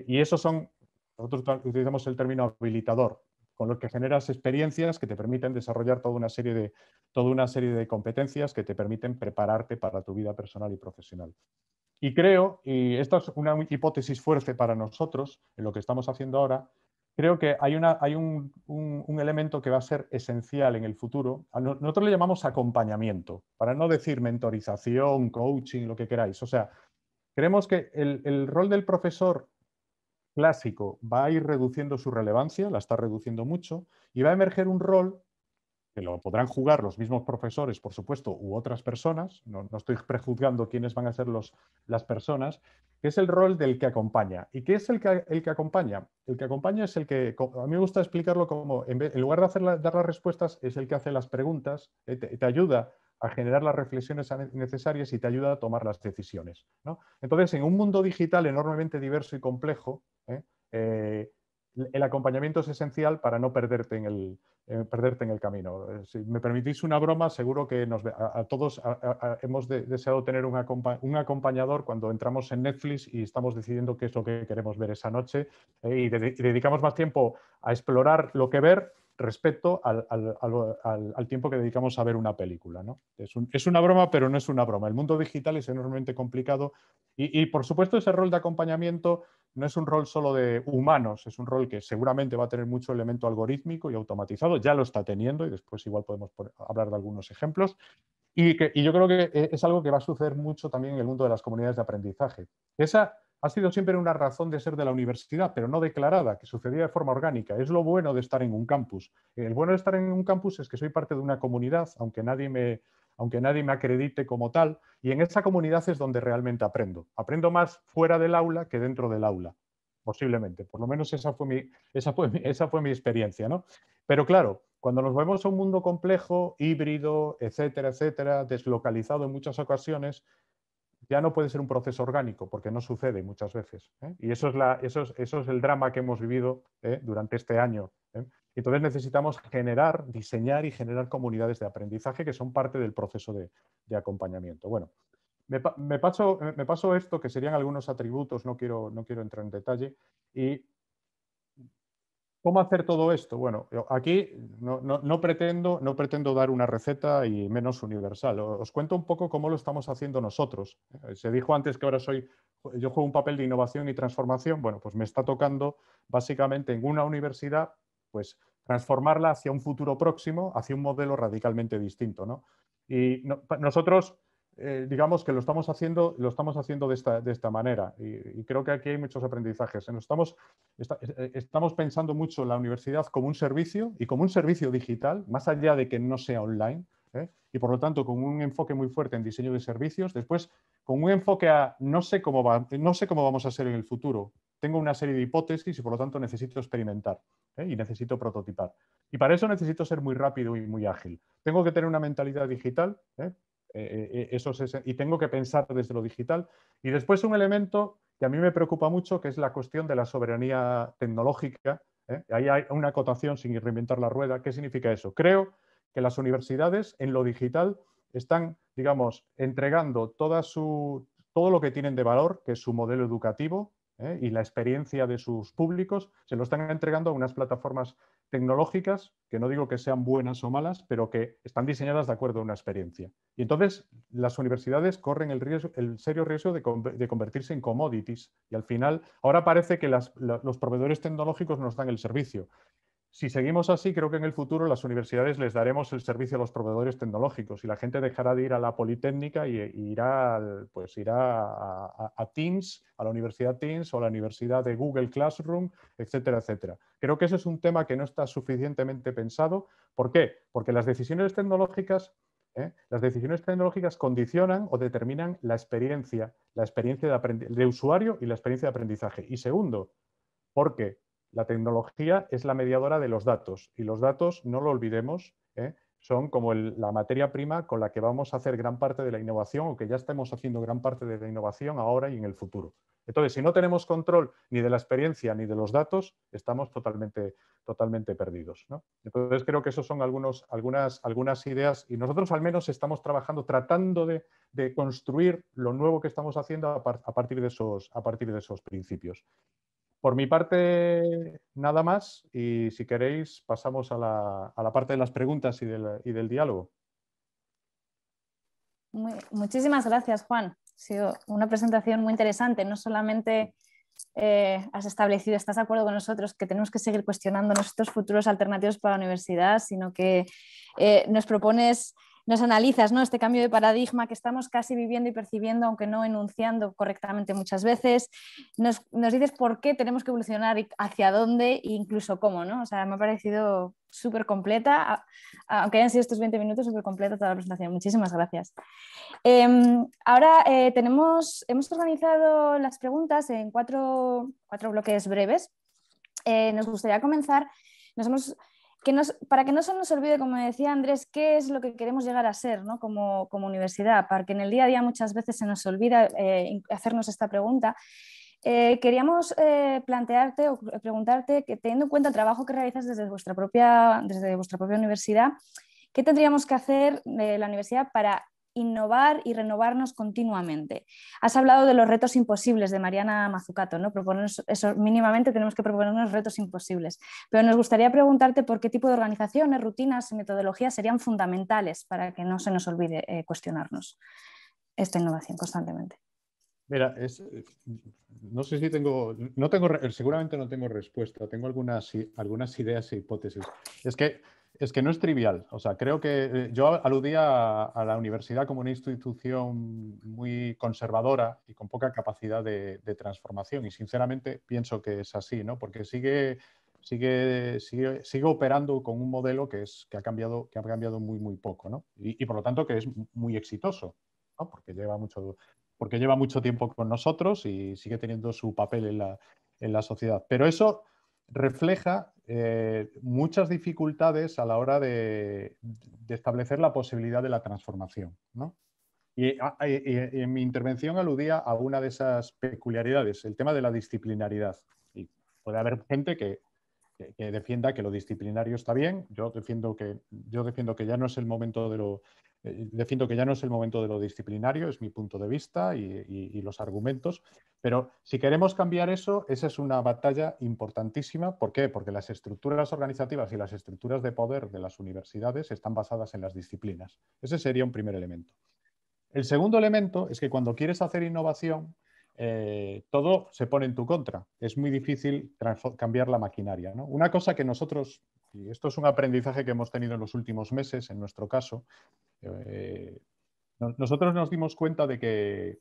y esos son, nosotros utilizamos el término habilitador, con lo que generas experiencias que te permiten desarrollar toda una serie de competencias que te permiten prepararte para tu vida personal y profesional. Y creo, y esta es una hipótesis fuerte para nosotros, en lo que estamos haciendo ahora, creo que hay un elemento que va a ser esencial en el futuro. Nosotros le llamamos acompañamiento, para no decir mentorización, coaching, lo que queráis. O sea, creemos que el rol del profesor clásico va a ir reduciendo su relevancia, la está reduciendo mucho, y va a emerger un rol que lo podrán jugar los mismos profesores, por supuesto, u otras personas, no estoy prejuzgando quiénes van a ser las personas, que es el rol del que acompaña. ¿Y qué es el que acompaña? El que acompaña es el que, a mí me gusta explicarlo como, en lugar de dar las respuestas, es el que hace las preguntas, te ayuda a generar las reflexiones necesarias y te ayuda a tomar las decisiones, ¿no? Entonces, en un mundo digital enormemente diverso y complejo, el acompañamiento es esencial para no perderte en el camino. Si me permitís una broma, seguro que a todos hemos deseado tener un acompañador cuando entramos en Netflix y estamos decidiendo qué es lo que queremos ver esa noche, y dedicamos más tiempo a explorar lo que ver respecto al tiempo que dedicamos a ver una película, ¿no? Es una broma, pero no es una broma. El mundo digital es enormemente complicado y por supuesto, ese rol de acompañamiento no es un rol solo de humanos, es un rol que seguramente va a tener mucho elemento algorítmico y automatizado, ya lo está teniendo, y después igual podemos hablar de algunos ejemplos, y yo creo que es algo que va a suceder mucho también en el mundo de las comunidades de aprendizaje. Esa ha sido siempre una razón de ser de la universidad, pero no declarada, que sucedía de forma orgánica. Es lo bueno de estar en un campus. El bueno de estar en un campus es que soy parte de una comunidad, aunque nadie me acredite como tal, y en esa comunidad es donde realmente aprendo. Aprendo más fuera del aula que dentro del aula, posiblemente. Por lo menos esa fue mi experiencia, ¿no? Pero claro, cuando nos vemos a un mundo complejo, híbrido, etcétera, deslocalizado en muchas ocasiones, ya no puede ser un proceso orgánico, porque no sucede muchas veces, ¿eh? Y eso es el drama que hemos vivido durante este año, ¿eh? Entonces necesitamos diseñar y generar comunidades de aprendizaje que son parte del proceso de acompañamiento. Bueno, me paso esto, que serían algunos atributos, no quiero entrar en detalle. Y ¿cómo hacer todo esto? Bueno, aquí no pretendo dar una receta y menos universal. Os cuento un poco cómo lo estamos haciendo nosotros. Se dijo antes que ahora yo juego un papel de innovación y transformación. Bueno, pues me está tocando básicamente en una universidad, pues transformarla hacia un futuro próximo, hacia un modelo radicalmente distinto, ¿no? Y nosotros digamos que lo estamos haciendo de esta manera, y creo que aquí hay muchos aprendizajes. Estamos pensando mucho en la universidad como un servicio y como un servicio digital, más allá de que no sea online, y por lo tanto con un enfoque muy fuerte en diseño de servicios. Después, con un enfoque a no sé cómo vamos a ser en el futuro. Tengo una serie de hipótesis y por lo tanto necesito experimentar, y necesito prototipar. Y para eso necesito ser muy rápido y muy ágil. Tengo que tener una mentalidad digital, y tengo que pensar desde lo digital. Y después un elemento que a mí me preocupa mucho, que es la cuestión de la soberanía tecnológica. Ahí hay una acotación sin reinventar la rueda. ¿Qué significa eso? Creo que las universidades en lo digital están, digamos, entregando todo lo que tienen de valor, que es su modelo educativo, y la experiencia de sus públicos, se lo están entregando a unas plataformas tecnológicas, que no digo que sean buenas o malas, pero que están diseñadas de acuerdo a una experiencia. Y entonces las universidades corren el serio riesgo de convertirse en commodities. Y al final, ahora parece que los proveedores tecnológicos nos dan el servicio. Si seguimos así, creo que en el futuro las universidades les daremos el servicio a los proveedores tecnológicos y la gente dejará de ir a la Politécnica y irá a Teams, a la Universidad Teams o a la Universidad de Google Classroom, etcétera, etcétera. Creo que ese es un tema que no está suficientemente pensado. ¿Por qué? Porque las decisiones tecnológicas condicionan o determinan la experiencia de usuario y la experiencia de aprendizaje. Y segundo, porque la tecnología es la mediadora de los datos y los datos, no lo olvidemos, son como la materia prima con la que vamos a hacer gran parte de la innovación o que ya estamos haciendo gran parte de la innovación ahora y en el futuro. Entonces, si no tenemos control ni de la experiencia ni de los datos, estamos totalmente perdidos, ¿no? Entonces, creo que esos son algunas ideas y nosotros al menos estamos trabajando, tratando de construir lo nuevo que estamos haciendo a partir de esos principios. Por mi parte, nada más y si queréis pasamos a la parte de las preguntas y del diálogo. Muchísimas gracias, Juan. Ha sido una presentación muy interesante. No solamente has establecido, estás de acuerdo con nosotros que tenemos que seguir cuestionando nuestros futuros alternativos para la universidad, sino que nos propones, nos analizas, ¿no?, este cambio de paradigma que estamos casi viviendo y percibiendo, aunque no enunciando correctamente muchas veces. Nos dices por qué tenemos que evolucionar y hacia dónde e incluso cómo, ¿no? O sea, me ha parecido súper completa, aunque hayan sido estos 20 minutos, súper completa toda la presentación. Muchísimas gracias. Ahora hemos organizado las preguntas en cuatro bloques breves. Nos gustaría comenzar, para que no se nos olvide, como decía Andrés, qué es lo que queremos llegar a ser, ¿no?, como universidad, porque en el día a día muchas veces se nos olvida hacernos esta pregunta. Queríamos plantearte o preguntarte que, teniendo en cuenta el trabajo que realizas desde vuestra propia universidad, ¿qué tendríamos que hacer la universidad para innovar y renovarnos continuamente? Has hablado de los retos imposibles de Mariana Mazzucato, ¿no? Proponernos eso, mínimamente tenemos que proponernos retos imposibles, pero nos gustaría preguntarte por qué tipo de organizaciones, rutinas y metodologías serían fundamentales para que no se nos olvide cuestionarnos esta innovación constantemente. Mira, no sé si seguramente no tengo respuesta, tengo algunas ideas e hipótesis. Es que no es trivial. O sea, creo que yo aludía a la universidad como una institución muy conservadora y con poca capacidad de transformación. Y sinceramente pienso que es así, ¿no? Porque sigue operando con un modelo que ha cambiado muy, muy poco, ¿no? Y por lo tanto que es muy exitoso, ¿no? Porque lleva mucho tiempo con nosotros y sigue teniendo su papel en la sociedad. Pero eso refleja muchas dificultades a la hora de establecer la posibilidad de la transformación, ¿no? Y en mi intervención aludía a una de esas peculiaridades, el tema de la disciplinariedad. Y puede haber gente que defienda que lo disciplinario está bien. Yo defiendo que ya no es el momento de lo disciplinario, es mi punto de vista y los argumentos. Pero si queremos cambiar eso, esa es una batalla importantísima. ¿Por qué? Porque las estructuras organizativas y las estructuras de poder de las universidades están basadas en las disciplinas. Ese sería un primer elemento. El segundo elemento es que cuando quieres hacer innovación, todo se pone en tu contra. Es muy difícil cambiar la maquinaria, ¿no? Una cosa que nosotros, y esto es un aprendizaje que hemos tenido en los últimos meses, en nuestro caso, nosotros nos dimos cuenta de que,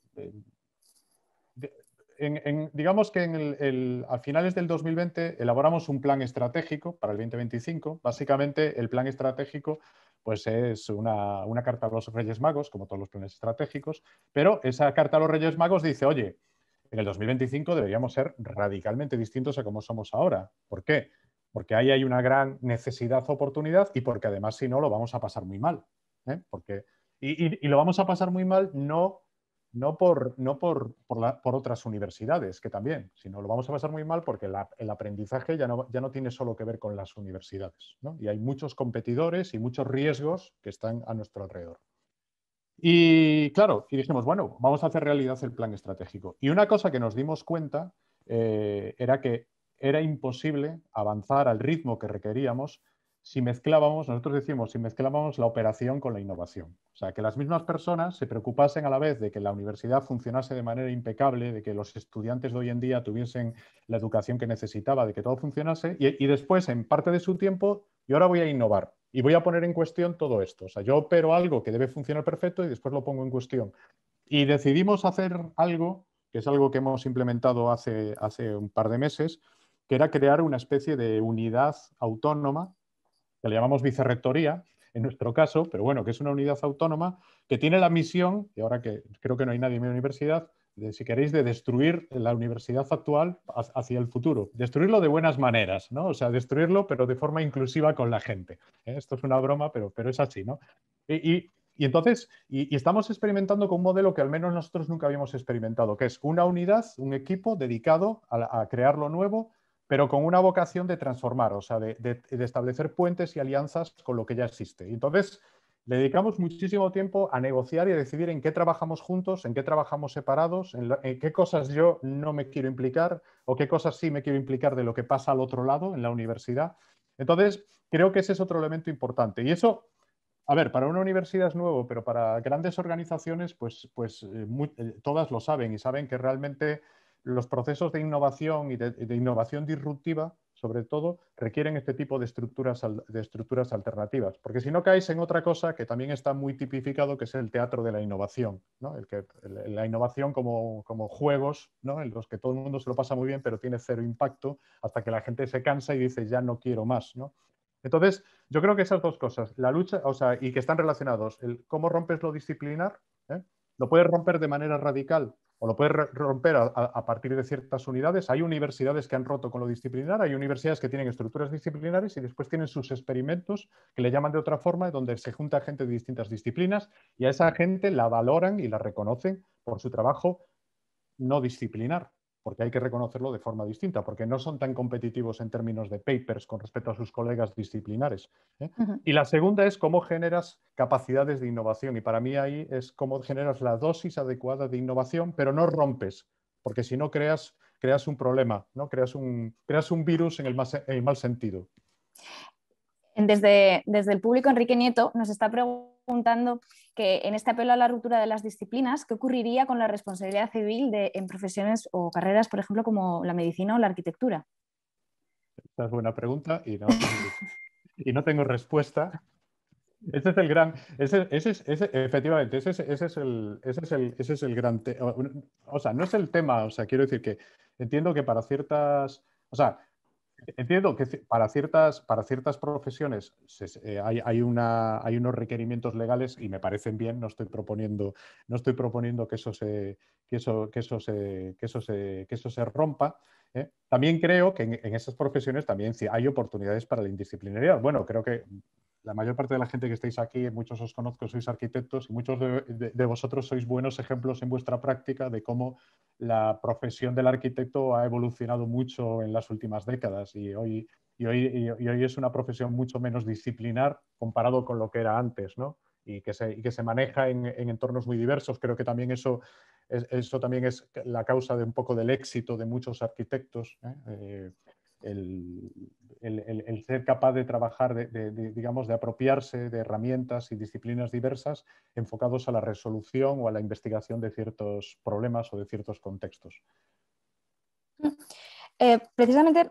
digamos que a finales del 2020 elaboramos un plan estratégico para el 2025. Básicamente, el plan estratégico pues es una carta a los Reyes Magos, como todos los planes estratégicos, pero esa carta a los Reyes Magos dice, oye, en el 2025 deberíamos ser radicalmente distintos a como somos ahora. ¿Por qué? Porque ahí hay una gran necesidad-oportunidad y porque además, si no, lo vamos a pasar muy mal. Y lo vamos a pasar muy mal no por otras universidades, que también, sino lo vamos a pasar muy mal porque el aprendizaje ya no tiene solo que ver con las universidades, ¿no? Y hay muchos competidores y muchos riesgos que están a nuestro alrededor. Y claro, y dijimos, bueno, vamos a hacer realidad el plan estratégico. Y una cosa que nos dimos cuenta era que era imposible avanzar al ritmo que requeríamos si mezclábamos, nosotros decimos, si mezclábamos la operación con la innovación. O sea, que las mismas personas se preocupasen a la vez de que la universidad funcionase de manera impecable, de que los estudiantes de hoy en día tuviesen la educación que necesitaba, de que todo funcionase, y después, en parte de su tiempo, yo ahora voy a innovar y voy a poner en cuestión todo esto. O sea, yo opero algo que debe funcionar perfecto y después lo pongo en cuestión. Y decidimos hacer algo, que es algo que hemos implementado hace un par de meses, que era crear una especie de unidad autónoma que le llamamos vicerrectoría, en nuestro caso, pero bueno, que es una unidad autónoma que tiene la misión, y ahora que creo que no hay nadie en mi universidad, de, si queréis, de destruir la universidad actual hacia el futuro. Destruirlo de buenas maneras, ¿no? O sea, destruirlo, pero de forma inclusiva con la gente. Esto es una broma, pero es así, ¿no? Y entonces, y estamos experimentando con un modelo que al menos nosotros nunca habíamos experimentado, que es una unidad, un equipo dedicado a crear lo nuevo, pero con una vocación de transformar, o sea, de establecer puentes y alianzas con lo que ya existe. Y entonces, le dedicamos muchísimo tiempo a negociar y a decidir en qué trabajamos juntos, en qué trabajamos separados, en qué cosas yo no me quiero implicar o qué cosas sí me quiero implicar de lo que pasa al otro lado, en la universidad. Entonces, creo que ese es otro elemento importante. Y eso, a ver, para una universidad es nuevo, pero para grandes organizaciones, todas lo saben y saben que realmente los procesos de innovación y de innovación disruptiva, sobre todo, requieren este tipo de estructuras alternativas. Porque si no caes en otra cosa que también está muy tipificado, que es el teatro de la innovación, ¿no? La innovación como juegos, ¿no? En los que todo el mundo se lo pasa muy bien, pero tiene cero impacto hasta que la gente se cansa y dice, ya no quiero más, ¿no? Entonces, yo creo que esas dos cosas, la lucha, o sea, y que están relacionados, el cómo rompes lo disciplinar, ¿eh? Lo puedes romper de manera radical o lo puedes romper a partir de ciertas unidades. Hay universidades que han roto con lo disciplinar, hay universidades que tienen estructuras disciplinares y después tienen sus experimentos que le llaman de otra forma, donde se junta gente de distintas disciplinas y a esa gente la valoran y la reconocen por su trabajo no disciplinar, porque hay que reconocerlo de forma distinta, porque no son tan competitivos en términos de papers con respecto a sus colegas disciplinares. Y la segunda es cómo generas capacidades de innovación. Y para mí ahí es cómo generas la dosis adecuada de innovación, pero no rompes, porque si no creas un problema, ¿no? Creas un virus en el mal sentido. Desde el público, Enrique Nieto nos está preguntando que en este apelo a la ruptura de las disciplinas, ¿qué ocurriría con la responsabilidad civil en profesiones o carreras, por ejemplo, como la medicina o la arquitectura? Esta es buena pregunta y no tengo respuesta. Ese es el gran, efectivamente, ese es el gran tema. O sea, no es el tema, o sea, quiero decir que entiendo que para ciertas, o sea, entiendo que para ciertas profesiones hay unos requerimientos legales y me parecen bien, no estoy proponiendo que eso se rompa. También creo que en esas profesiones también sí hay oportunidades para la indisciplinariedad. Bueno, creo que la mayor parte de la gente que estáis aquí, muchos os conozco, sois arquitectos y muchos de vosotros sois buenos ejemplos en vuestra práctica de cómo la profesión del arquitecto ha evolucionado mucho en las últimas décadas y hoy es una profesión mucho menos disciplinar comparado con lo que era antes, ¿no? Y que se maneja en entornos muy diversos. Creo que también eso también es la causa de un poco del éxito de muchos arquitectos, ¿eh? El ser capaz de trabajar, digamos, de apropiarse de herramientas y disciplinas diversas enfocados a la resolución o a la investigación de ciertos problemas o de ciertos contextos. Precisamente,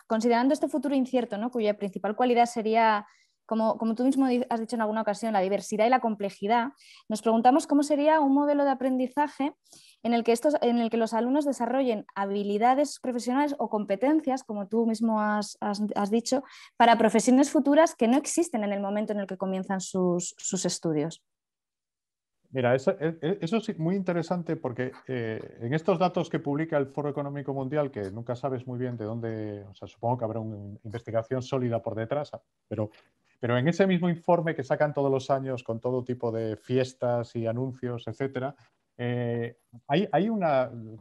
considerando este futuro incierto, ¿no? Cuya principal cualidad sería, como tú mismo has dicho en alguna ocasión, la diversidad y la complejidad, nos preguntamos cómo sería un modelo de aprendizaje en el que los alumnos desarrollen habilidades profesionales o competencias, como tú mismo has dicho, para profesiones futuras que no existen en el momento en el que comienzan sus estudios. Mira, eso es muy interesante porque en estos datos que publica el Foro Económico Mundial, que nunca sabes muy bien de dónde, o sea, supongo que habrá una investigación sólida por detrás, pero en ese mismo informe que sacan todos los años con todo tipo de fiestas y anuncios, etcétera,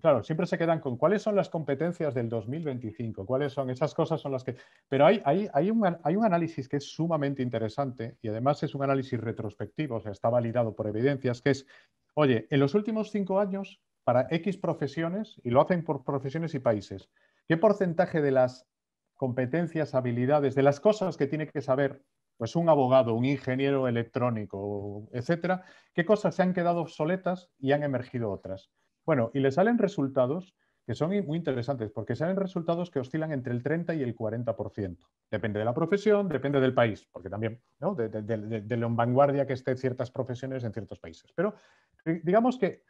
claro, siempre se quedan con cuáles son las competencias del 2025, cuáles son esas cosas son las que... Pero hay un análisis que es sumamente interesante y además es un análisis retrospectivo, o sea, está validado por evidencias, que es, oye, en los últimos 5 años, para X profesiones, y lo hacen por profesiones y países, ¿qué porcentaje de las competencias, habilidades, de las cosas que tiene que saber pues un abogado, un ingeniero electrónico, etcétera, qué cosas se han quedado obsoletas y han emergido otras? Bueno, y le salen resultados que son muy interesantes, porque salen resultados que oscilan entre el 30 y el 40%. Depende de la profesión, depende del país, porque también, ¿no?, de la vanguardia que esté ciertas profesiones en ciertos países. Pero digamos que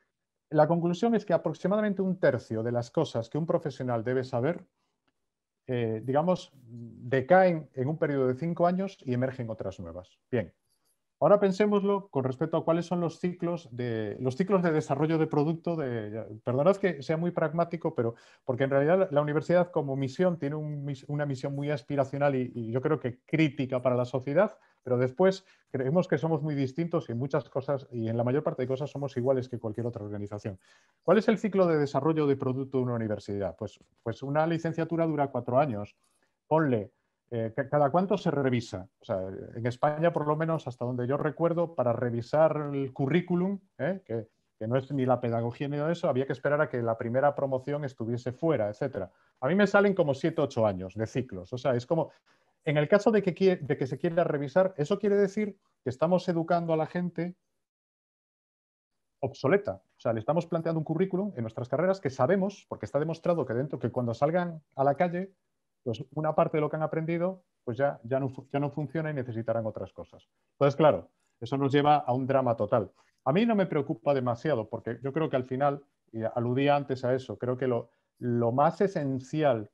la conclusión es que aproximadamente un tercio de las cosas que un profesional debe saber digamos, decaen en un periodo de 5 años y emergen otras nuevas. Bien, ahora pensémoslo con respecto a cuáles son los ciclos de desarrollo de producto. Perdonad que sea muy pragmático, pero porque en realidad la universidad como misión tiene una misión muy aspiracional y yo creo que crítica para la sociedad, pero después creemos que somos muy distintos y en muchas cosas y en la mayor parte de cosas somos iguales que cualquier otra organización. ¿Cuál es el ciclo de desarrollo de producto de una universidad? Pues una licenciatura dura 4 años. Ponle ¿cada cuánto se revisa? O sea, en España, por lo menos, hasta donde yo recuerdo, para revisar el currículum, que no es ni la pedagogía ni nada de eso, había que esperar a que la primera promoción estuviese fuera, etcétera. A mí me salen como 7 u 8 años de ciclos. O sea, es como, en el caso de que se quiera revisar, eso quiere decir que estamos educando a la gente obsoleta. O sea, le estamos planteando un currículum en nuestras carreras que sabemos, porque está demostrado que cuando salgan a la calle, pues una parte de lo que han aprendido pues ya no funciona y necesitarán otras cosas. Entonces, claro, eso nos lleva a un drama total. A mí no me preocupa demasiado porque yo creo que al final, y aludía antes a eso, creo que lo más esencial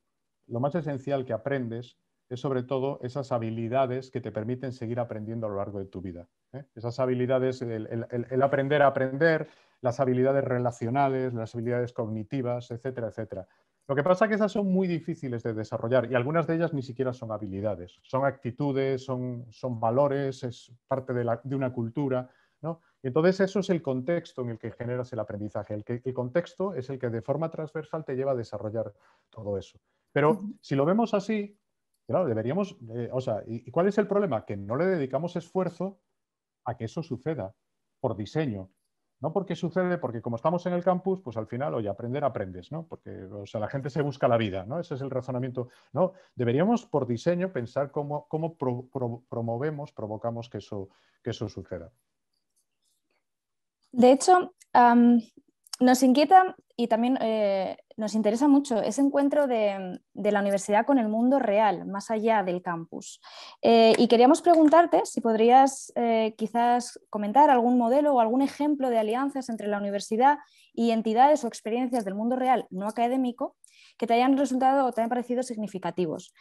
que aprendes es sobre todo esas habilidades que te permiten seguir aprendiendo a lo largo de tu vida. Esas habilidades, el aprender a aprender, las habilidades relacionales, las habilidades cognitivas, etcétera, etcétera. Lo que pasa es que esas son muy difíciles de desarrollar y algunas de ellas ni siquiera son habilidades, son actitudes, son valores, es parte de una cultura, ¿no? Y entonces eso es el contexto en el que generas el aprendizaje. El contexto es el que de forma transversal te lleva a desarrollar todo eso. Pero si lo vemos así, claro, deberíamos, o sea, ¿y cuál es el problema? Que no le dedicamos esfuerzo a que eso suceda por diseño. No porque sucede, porque como estamos en el campus, pues al final, oye, aprender aprendes, ¿no? Porque, o sea, la gente se busca la vida, ¿no? Ese es el razonamiento. No, deberíamos por diseño pensar cómo provocamos que eso suceda. De hecho, nos inquieta y también nos interesa mucho ese encuentro de la universidad con el mundo real, más allá del campus. Y queríamos preguntarte si podrías quizás comentar algún modelo o algún ejemplo de alianzas entre la universidad y entidades o experiencias del mundo real no académico que te hayan resultado o te hayan parecido significativos.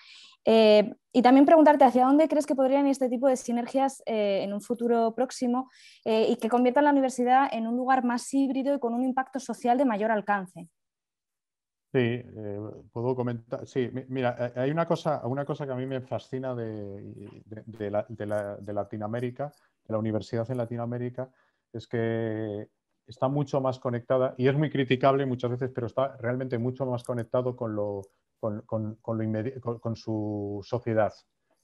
Y también preguntarte hacia dónde crees que podrían ir este tipo de sinergias en un futuro próximo y que conviertan la universidad en un lugar más híbrido y con un impacto social de mayor alcance. Sí, puedo comentar. Sí, mira, hay una cosa que a mí me fascina de Latinoamérica, de la universidad en Latinoamérica, es que está mucho más conectada, y es muy criticable muchas veces, pero está realmente mucho más conectado con su sociedad.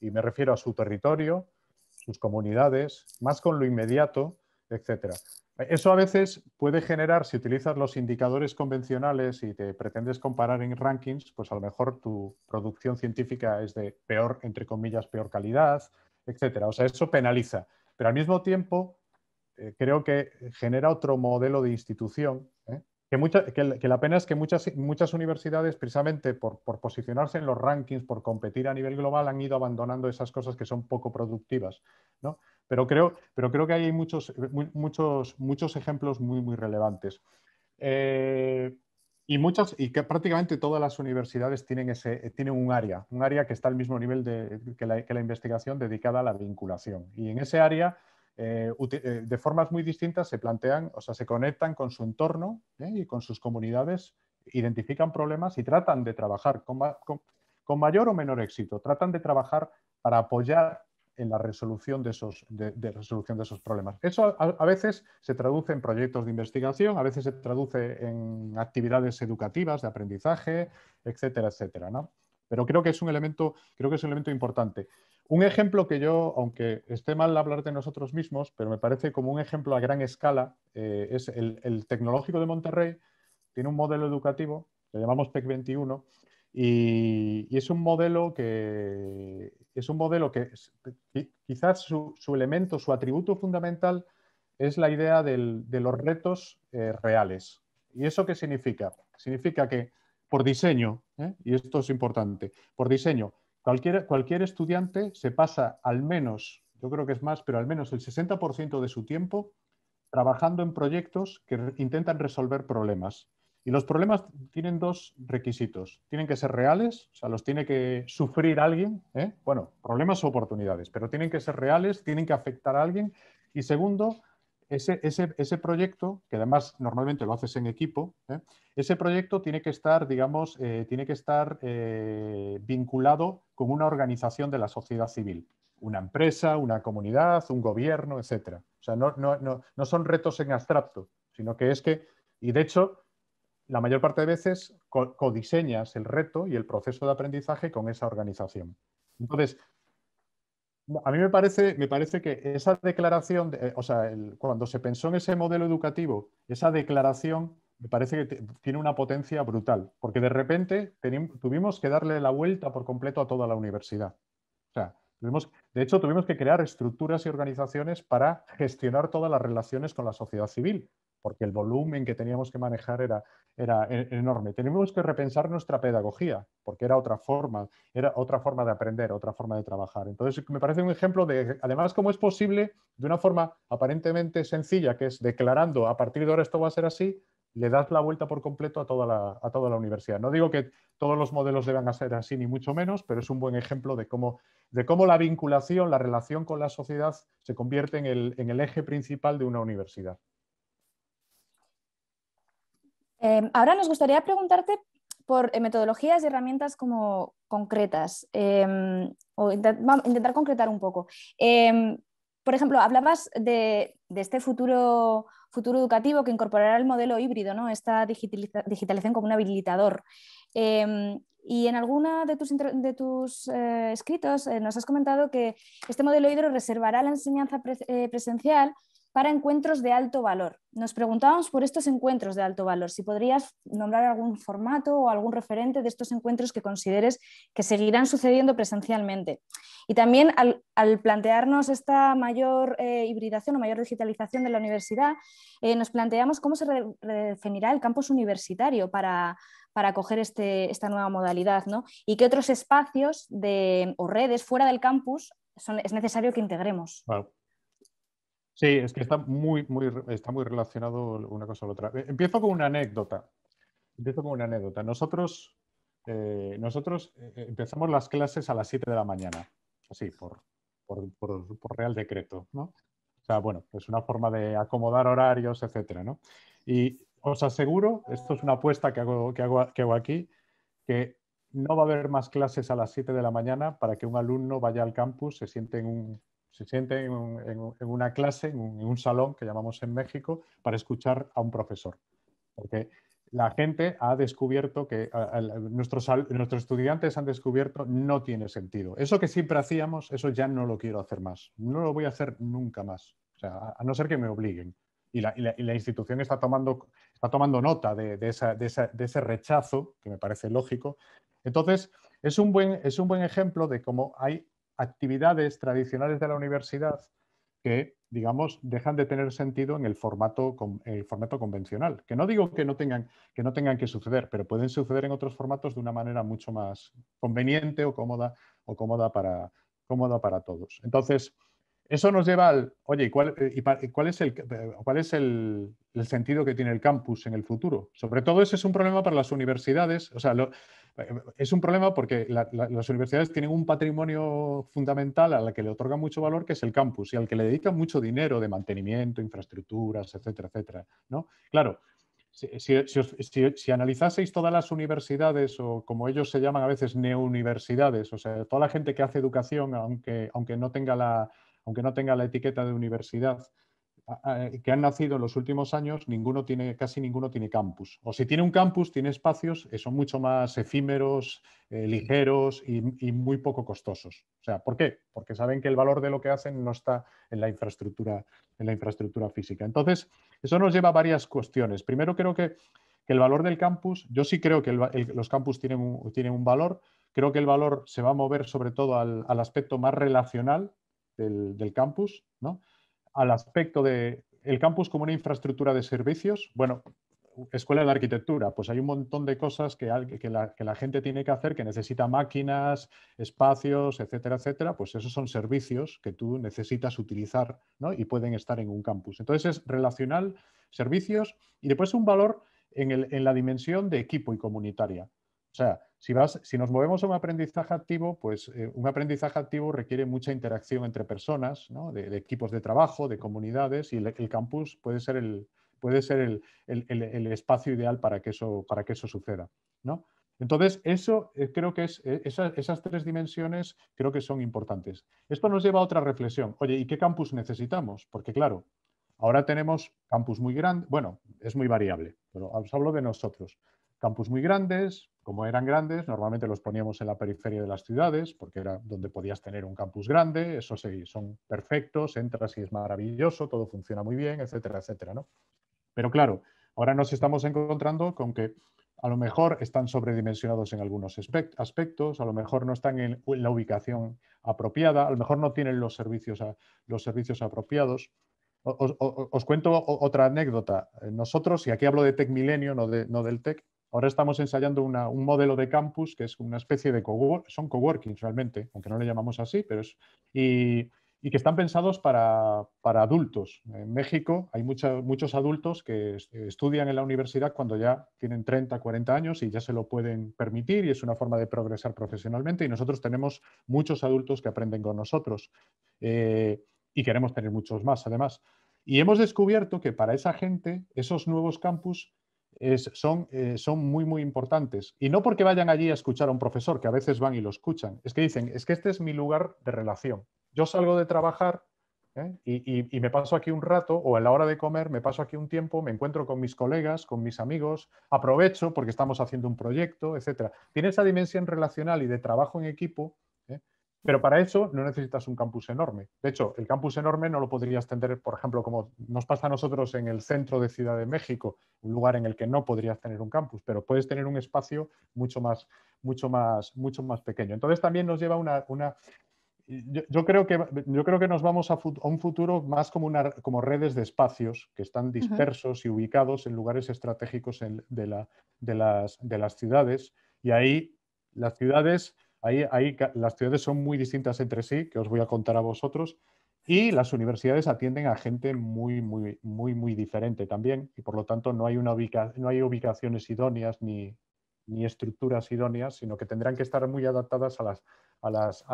Y me refiero a su territorio, sus comunidades, más con lo inmediato, etcétera. Eso a veces puede generar, si utilizas los indicadores convencionales y te pretendes comparar en rankings, pues a lo mejor tu producción científica es de peor, entre comillas, peor calidad, etcétera. O sea, eso penaliza. Pero al mismo tiempo, creo que genera otro modelo de institución, que la pena es que muchas universidades, precisamente por posicionarse en los rankings, por competir a nivel global, han ido abandonando esas cosas que son poco productivas, ¿no? Pero creo que hay muchos ejemplos muy, muy relevantes. Y que prácticamente todas las universidades tienen un área que está al mismo nivel que la investigación dedicada a la vinculación. Y en ese área, de formas muy distintas, se plantean, o sea, se conectan con su entorno y con sus comunidades, identifican problemas y tratan de trabajar con mayor o menor éxito, tratan de trabajar para apoyar en la resolución de esos problemas. Eso a veces se traduce en proyectos de investigación, a veces se traduce en actividades educativas, de aprendizaje, etcétera, etcétera, ¿no? Pero creo que es un elemento importante. Un ejemplo que yo, aunque esté mal hablar de nosotros mismos, pero me parece como un ejemplo a gran escala, es el Tecnológico de Monterrey. Tiene un modelo educativo, lo llamamos PEC 21, y es un modelo que quizás su elemento, su atributo fundamental es la idea de los retos reales. ¿Y eso qué significa? Significa que por diseño, y esto es importante, por diseño, cualquier estudiante se pasa al menos, yo creo que es más, pero al menos el 60% de su tiempo trabajando en proyectos que intentan resolver problemas. Y los problemas tienen dos requisitos. Tienen que ser reales, o sea, los tiene que sufrir alguien, bueno, problemas o oportunidades, pero tienen que ser reales, tienen que afectar a alguien. Y segundo, ese proyecto, que además normalmente lo haces en equipo, ese proyecto tiene que estar, digamos, vinculado con una organización de la sociedad civil. Una empresa, una comunidad, un gobierno, etcétera. O sea, no son retos en abstracto, sino que es que, y de hecho, la mayor parte de veces codiseñas el reto y el proceso de aprendizaje con esa organización. Entonces, a mí me parece que esa declaración, o sea, cuando se pensó en ese modelo educativo, esa declaración me parece que tiene una potencia brutal, porque de repente tuvimos que darle la vuelta por completo a toda la universidad. O sea, de hecho, tuvimos que crear estructuras y organizaciones para gestionar todas las relaciones con la sociedad civil, porque el volumen que teníamos que manejar era enorme. Tenemos que repensar nuestra pedagogía, porque era otra forma de aprender, otra forma de trabajar. Entonces, me parece un ejemplo de, además, cómo es posible, de una forma aparentemente sencilla, que es declarando a partir de ahora esto va a ser así, le das la vuelta por completo a toda la universidad. No digo que todos los modelos deban ser así, ni mucho menos, pero es un buen ejemplo de cómo la vinculación, la relación con la sociedad se convierte en el eje principal de una universidad. Ahora nos gustaría preguntarte por metodologías y herramientas como concretas, o intentar concretar un poco. Por ejemplo, hablabas de este futuro educativo que incorporará el modelo híbrido, ¿no? Esta digitalización como un habilitador. Y en alguna de tus escritos nos has comentado que este modelo híbrido reservará la enseñanza presencial para encuentros de alto valor. Nos preguntábamos por estos encuentros de alto valor, si podrías nombrar algún formato o algún referente de estos encuentros que consideres que seguirán sucediendo presencialmente. Y también al plantearnos esta mayor hibridación o mayor digitalización de la universidad, nos planteamos cómo se redefinirá el campus universitario para acoger esta nueva modalidad, ¿no? Y qué otros espacios o redes fuera del campus es necesario que integremos. Wow. Sí, es que está muy relacionado una cosa a la otra. Empiezo con una anécdota. Nosotros empezamos las clases a las 7 de la mañana, así, por Real Decreto, ¿no? O sea, bueno, es una forma de acomodar horarios, etcétera, ¿no? Y os aseguro, esto es una apuesta que hago aquí, que no va a haber más clases a las 7 de la mañana para que un alumno vaya al campus, se siente en una clase, en un salón que llamamos en México, para escuchar a un profesor. Porque la gente ha descubierto que nuestros estudiantes han descubierto no tiene sentido. Eso que siempre hacíamos, eso ya no lo quiero hacer más. No lo voy a hacer nunca más. O sea, a no ser que me obliguen. Y la institución está tomando nota de ese rechazo, que me parece lógico. Entonces, es un buen ejemplo de cómo hay actividades tradicionales de la universidad que, digamos, dejan de tener sentido en el formato convencional. Que no digo que no tengan que suceder, pero pueden suceder en otros formatos de una manera mucho más conveniente o cómoda para todos. Entonces, eso nos lleva al, oye, ¿cuál es el sentido que tiene el campus en el futuro? Sobre todo ese es un problema para las universidades. O sea, es un problema porque las universidades tienen un patrimonio fundamental al que le otorgan mucho valor, que es el campus, y al que le dedican mucho dinero de mantenimiento, infraestructuras, etcétera, etcétera, ¿no? Claro, si analizaseis todas las universidades, o como ellos se llaman a veces neouniversidades, o sea, toda la gente que hace educación, aunque no tenga la etiqueta de universidad, que han nacido en los últimos años, casi ninguno tiene campus. O si tiene un campus, tiene espacios, son mucho más efímeros, ligeros y muy poco costosos. O sea, ¿por qué? Porque saben que el valor de lo que hacen no está en la infraestructura física. Entonces, eso nos lleva a varias cuestiones. Primero, creo que el valor del campus, yo sí creo que los campus tienen un valor. Creo que el valor se va a mover sobre todo al aspecto más relacional del campus, ¿no? Al aspecto de el campus como una infraestructura de servicios. Bueno, escuela de arquitectura, pues hay un montón de cosas que la gente tiene que hacer, que necesita máquinas, espacios, etcétera, etcétera. Pues esos son servicios que tú necesitas utilizar, ¿no? Y pueden estar en un campus. Entonces es relacional, servicios, y después un valor en la dimensión de equipo y comunitaria. O sea, si nos movemos a un aprendizaje activo, pues un aprendizaje activo requiere mucha interacción entre personas, ¿no? de equipos de trabajo, de comunidades, y el campus puede ser el espacio ideal para que eso suceda, ¿no? Entonces, eso creo que esas tres dimensiones creo que son importantes. Esto nos lleva a otra reflexión. Oye, ¿y qué campus necesitamos? Porque claro, ahora tenemos campus muy grandes, bueno, es muy variable, pero os hablo de nosotros. Campus muy grandes, como eran grandes, normalmente los poníamos en la periferia de las ciudades, porque era donde podías tener un campus grande, eso sí, son perfectos, entras y es maravilloso, todo funciona muy bien, etcétera, etcétera, ¿no? Pero claro, ahora nos estamos encontrando con que a lo mejor están sobredimensionados en algunos aspectos, a lo mejor no están en la ubicación apropiada, a lo mejor no tienen los servicios apropiados. Os cuento otra anécdota. Nosotros, y aquí hablo de Tec Milenio, no del Tec, ahora estamos ensayando un modelo de campus que es una especie de son coworkings realmente, aunque no le llamamos así, pero y que están pensados para adultos. En México hay muchos adultos que estudian en la universidad cuando ya tienen 30, 40 años y ya se lo pueden permitir, y es una forma de progresar profesionalmente, y nosotros tenemos muchos adultos que aprenden con nosotros. Y queremos tener muchos más, además. Y hemos descubierto que para esa gente, esos nuevos campus son muy, muy importantes. Y no porque vayan allí a escuchar a un profesor, que a veces van y lo escuchan. Es que dicen, es que este es mi lugar de relación. Yo salgo de trabajar y me paso aquí un rato, o a la hora de comer me paso aquí un tiempo, me encuentro con mis colegas, con mis amigos, aprovecho porque estamos haciendo un proyecto, etc. Tiene esa dimensión relacional y de trabajo en equipo. Pero para eso no necesitas un campus enorme. De hecho, el campus enorme no lo podrías tener, por ejemplo, como nos pasa a nosotros en el centro de Ciudad de México, un lugar en el que no podrías tener un campus, pero puedes tener un espacio mucho más pequeño. Entonces también nos lleva yo creo que nos vamos a un futuro más como redes de espacios que están dispersos y ubicados en lugares estratégicos de las ciudades, y ahí las ciudades son muy distintas entre sí, que os voy a contar a vosotros, y las universidades atienden a gente muy, muy, muy, muy diferente también, y por lo tanto no hay ubicaciones idóneas ni estructuras idóneas, sino que tendrán que estar muy adaptadas a las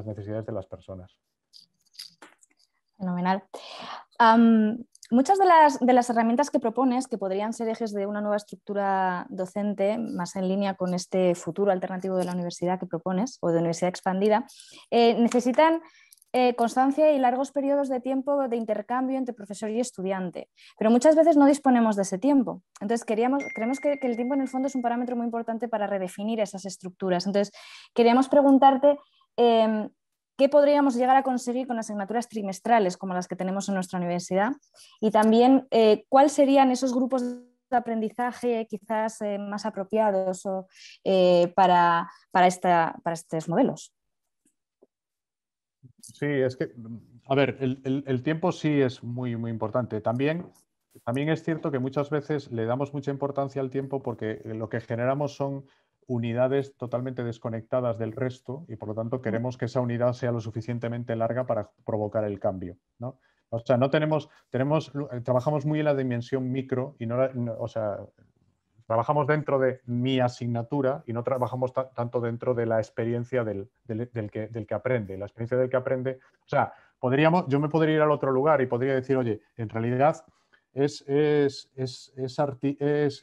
necesidades de las personas. Fenomenal. Muchas de las herramientas que propones, que podrían ser ejes de una nueva estructura docente, más en línea con este futuro alternativo de la universidad que propones, o de universidad expandida, necesitan constancia y largos periodos de tiempo de intercambio entre profesor y estudiante, pero muchas veces no disponemos de ese tiempo. Entonces creemos que el tiempo en el fondo es un parámetro muy importante para redefinir esas estructuras. Entonces queríamos preguntarte qué podríamos llegar a conseguir con asignaturas trimestrales como las que tenemos en nuestra universidad, y también cuáles serían esos grupos de aprendizaje quizás más apropiados para estos modelos. Sí, es que, a ver, el tiempo sí es muy, muy importante. También es cierto que muchas veces le damos mucha importancia al tiempo porque lo que generamos son unidades totalmente desconectadas del resto, y por lo tanto queremos que esa unidad sea lo suficientemente larga para provocar el cambio, ¿no? O sea, trabajamos muy en la dimensión micro y o sea, trabajamos dentro de mi asignatura y no trabajamos tanto dentro de la experiencia del que aprende. La experiencia del que aprende, o sea, yo me podría ir al otro lugar y podría decir, oye, en realidad es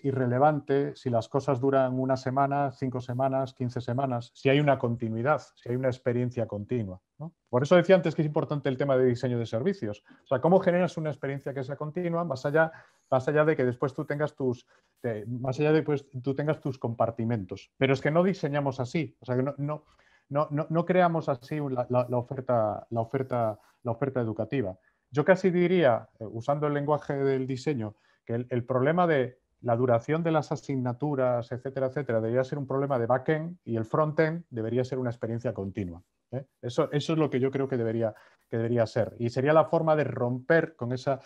irrelevante si las cosas duran una semana, 5 semanas, 15 semanas, si hay una continuidad, si hay una experiencia continua, ¿no? Por eso decía antes que es importante el tema de diseño de servicios. O sea, cómo generas una experiencia que sea continua, más allá de que después tú tengas tus compartimentos. Pero es que no diseñamos así. O sea, que no creamos así la oferta educativa. Yo casi diría, usando el lenguaje del diseño, que el problema de la duración de las asignaturas, etcétera, etcétera, debería ser un problema de back-end y el front-end debería ser una experiencia continua. Eso es lo que yo creo que debería ser. Y sería la forma de romper con esa...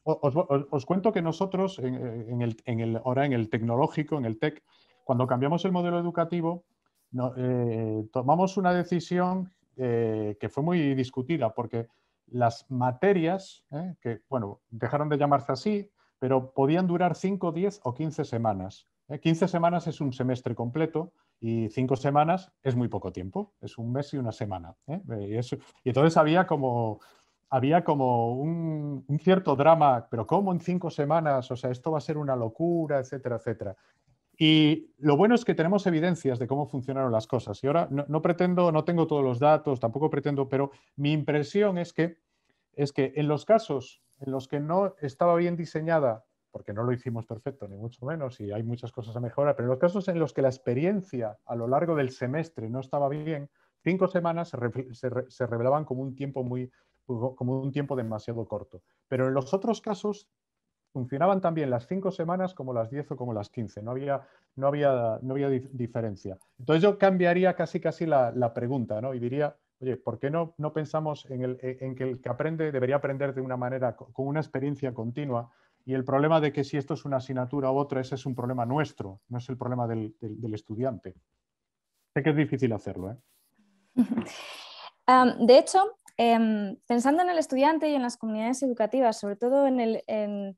Os cuento que nosotros, ahora en el tecnológico, en el TEC, cuando cambiamos el modelo educativo, tomamos una decisión que fue muy discutida, porque las materias, que bueno, dejaron de llamarse así, pero podían durar 5, 10 o 15 semanas. 15 semanas es un semestre completo y 5 semanas es muy poco tiempo, es un mes y una semana. Y entonces había como un cierto drama, pero ¿cómo en 5 semanas? O sea, esto va a ser una locura, etcétera, etcétera. Y lo bueno es que tenemos evidencias de cómo funcionaron las cosas. Y ahora no pretendo, no tengo todos los datos, tampoco pretendo, pero mi impresión es que en los casos en los que no estaba bien diseñada, porque no lo hicimos perfecto, ni mucho menos, y hay muchas cosas a mejorar, pero en los casos en los que la experiencia a lo largo del semestre no estaba bien, 5 semanas se revelaban como un tiempo demasiado corto. Pero en los otros casos funcionaban también las 5 semanas como las 10 o como las 15, no había diferencia. Entonces yo cambiaría casi la pregunta, ¿no? Y diría, oye, ¿por qué no pensamos en que el que aprende debería aprender de una manera, con una experiencia continua? Y el problema de que si esto es una asignatura u otra, ese es un problema nuestro, no es el problema del estudiante. Sé que es difícil hacerlo, ¿eh? De hecho, pensando en el estudiante y en las comunidades educativas, sobre todo en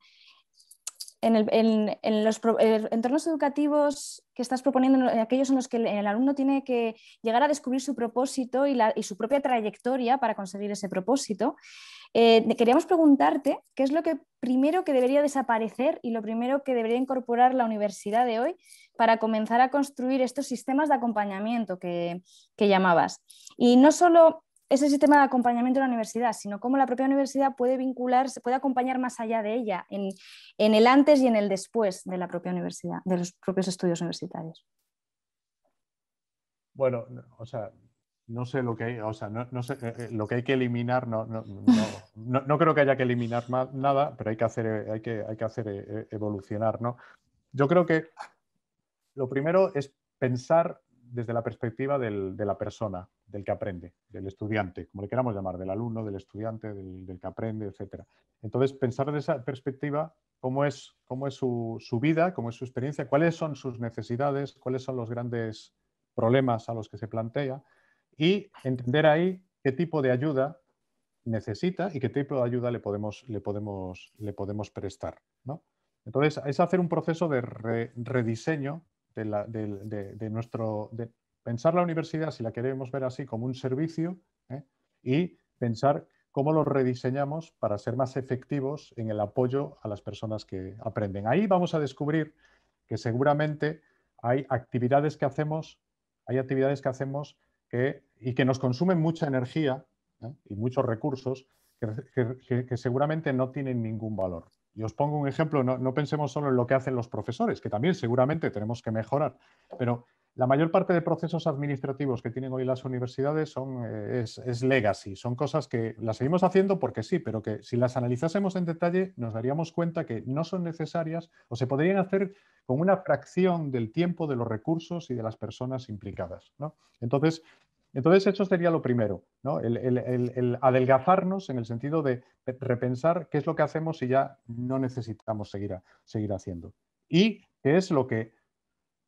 los entornos educativos que estás proponiendo, aquellos en los que el alumno tiene que llegar a descubrir su propósito y su propia trayectoria para conseguir ese propósito, queríamos preguntarte qué es lo primero que debería desaparecer y lo primero que debería incorporar la universidad de hoy para comenzar a construir estos sistemas de acompañamiento que llamabas. Y no solo ese sistema de acompañamiento de la universidad, sino cómo la propia universidad puede vincularse, puede acompañar más allá de ella, en el antes y en el después de la propia universidad, de los propios estudios universitarios. Bueno, o sea, no sé lo que hay, o sea, no sé lo que hay que eliminar, no creo que haya que eliminar nada, pero hay que hacer evolucionar, ¿no? Yo creo que lo primero es pensar desde la perspectiva de la persona, del que aprende, del estudiante, como le queramos llamar, del alumno, del estudiante, del que aprende, etc. Entonces, pensar desde esa perspectiva cómo es su vida, cómo es su experiencia, cuáles son sus necesidades, cuáles son los grandes problemas a los que se plantea y entender ahí qué tipo de ayuda necesita y qué tipo de ayuda le podemos prestar, ¿no? Entonces, es hacer un proceso de rediseño de pensar la universidad, si la queremos ver así, como un servicio, y pensar cómo lo rediseñamos para ser más efectivos en el apoyo a las personas que aprenden. Ahí vamos a descubrir que seguramente hay actividades que hacemos y que nos consumen mucha energía, y muchos recursos que seguramente no tienen ningún valor. Y os pongo un ejemplo, no pensemos solo en lo que hacen los profesores, que también seguramente tenemos que mejorar, pero la mayor parte de procesos administrativos que tienen hoy las universidades es legacy, son cosas que las seguimos haciendo porque sí, pero que si las analizásemos en detalle nos daríamos cuenta que no son necesarias o se podrían hacer con una fracción del tiempo, de los recursos y de las personas implicadas, ¿no? Entonces, eso sería lo primero, ¿no? El adelgazarnos en el sentido de repensar qué es lo que hacemos y ya no necesitamos seguir haciendo. Y qué es lo que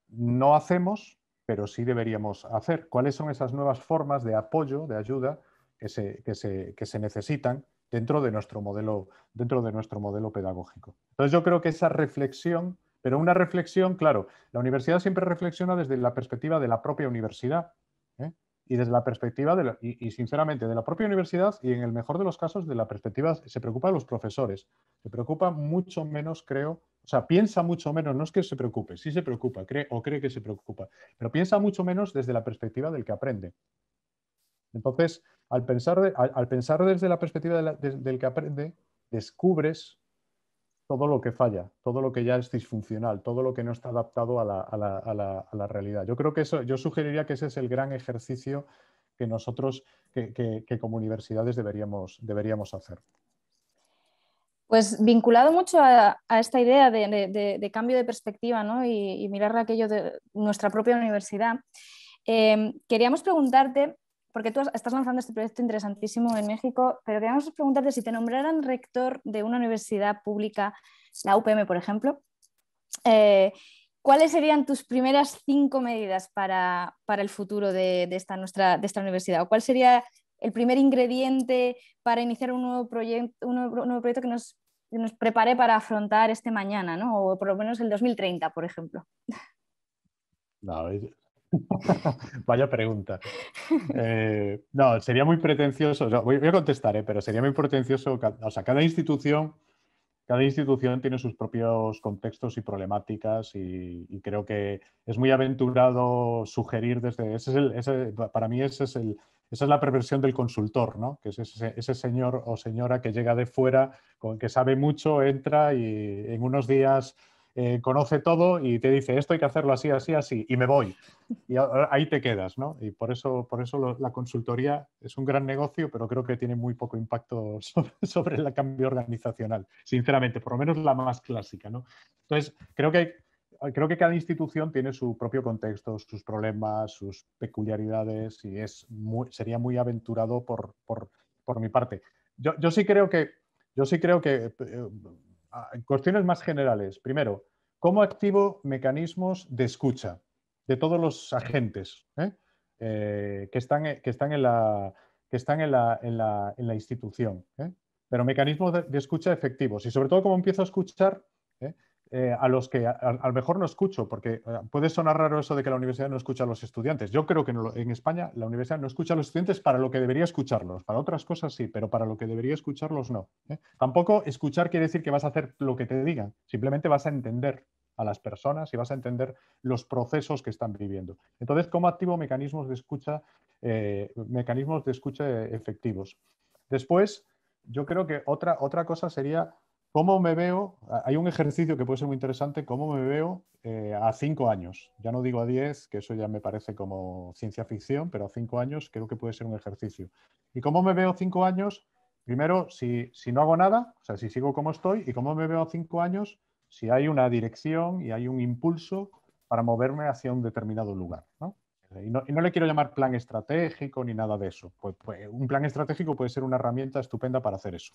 no hacemos, pero sí deberíamos hacer. ¿Cuáles son esas nuevas formas de apoyo, de ayuda que se necesitan dentro de nuestro modelo pedagógico? Entonces yo creo que esa reflexión, pero una reflexión, claro, la universidad siempre reflexiona desde la perspectiva de la propia universidad, ¿eh? y desde la perspectiva, y sinceramente, de la propia universidad y en el mejor de los casos de la perspectiva, se preocupa de los profesores. Se preocupa mucho menos, creo, o sea, piensa mucho menos, no es que se preocupe, sí se preocupa, cree que se preocupa, pero piensa mucho menos desde la perspectiva del que aprende. Entonces, al pensar desde la perspectiva del que aprende, descubres todo lo que falla, todo lo que ya es disfuncional, todo lo que no está adaptado a la realidad. Yo creo que eso, yo sugeriría que ese es el gran ejercicio que nosotros, que como universidades deberíamos hacer. Pues vinculado mucho a esta idea de cambio de perspectiva, ¿no? y mirar aquello de nuestra propia universidad, queríamos preguntarte, porque tú estás lanzando este proyecto interesantísimo en México, pero queríamos preguntarte si te nombraran rector de una universidad pública, la UPM, por ejemplo, ¿cuáles serían tus primeras 5 medidas para el futuro de esta universidad? ¿O cuál sería el primer ingrediente para iniciar un nuevo proyecto que nos prepare para afrontar este mañana, ¿no? O por lo menos el 2030, por ejemplo? No, vaya pregunta. No, sería muy pretencioso. O sea, voy a contestar, pero sería muy pretencioso. O sea, cada institución tiene sus propios contextos y problemáticas y creo que es muy aventurado sugerir desde... para mí esa es la perversión del consultor, ¿no? Que es ese señor o señora que llega de fuera, que sabe mucho, entra y en unos días conoce todo y te dice esto hay que hacerlo así, así, así, y me voy. Y ahí te quedas, ¿no? Y por eso la consultoría es un gran negocio, pero creo que tiene muy poco impacto sobre el cambio organizacional, sinceramente, por lo menos la más clásica, ¿no? Entonces, creo que cada institución tiene su propio contexto, sus problemas, sus peculiaridades y sería muy aventurado por mi parte. Yo sí creo que en cuestiones más generales, primero, ¿cómo activo mecanismos de escucha de todos los agentes que están en la institución? Pero mecanismos de escucha efectivos y sobre todo cómo empiezo a escuchar a los que a lo mejor no escucho, porque puede sonar raro eso de que la universidad no escucha a los estudiantes. Yo creo que en España la universidad no escucha a los estudiantes para lo que debería escucharlos. Para otras cosas sí, pero para lo que debería escucharlos no. Tampoco escuchar quiere decir que vas a hacer lo que te digan, simplemente vas a entender a las personas y vas a entender los procesos que están viviendo. Entonces, ¿cómo activo mecanismos de escucha efectivos? Después, yo creo que otra cosa sería cómo me veo. Hay un ejercicio que puede ser muy interesante, cómo me veo a 5 años. Ya no digo a 10, que eso ya me parece como ciencia ficción, pero a 5 años creo que puede ser un ejercicio. ¿Y cómo me veo 5 años? Primero, si no hago nada, o sea, si sigo como estoy, y cómo me veo a 5 años, si hay una dirección y hay un impulso para moverme hacia un determinado lugar, ¿no? Y no le quiero llamar plan estratégico ni nada de eso. Pues un plan estratégico puede ser una herramienta estupenda para hacer eso,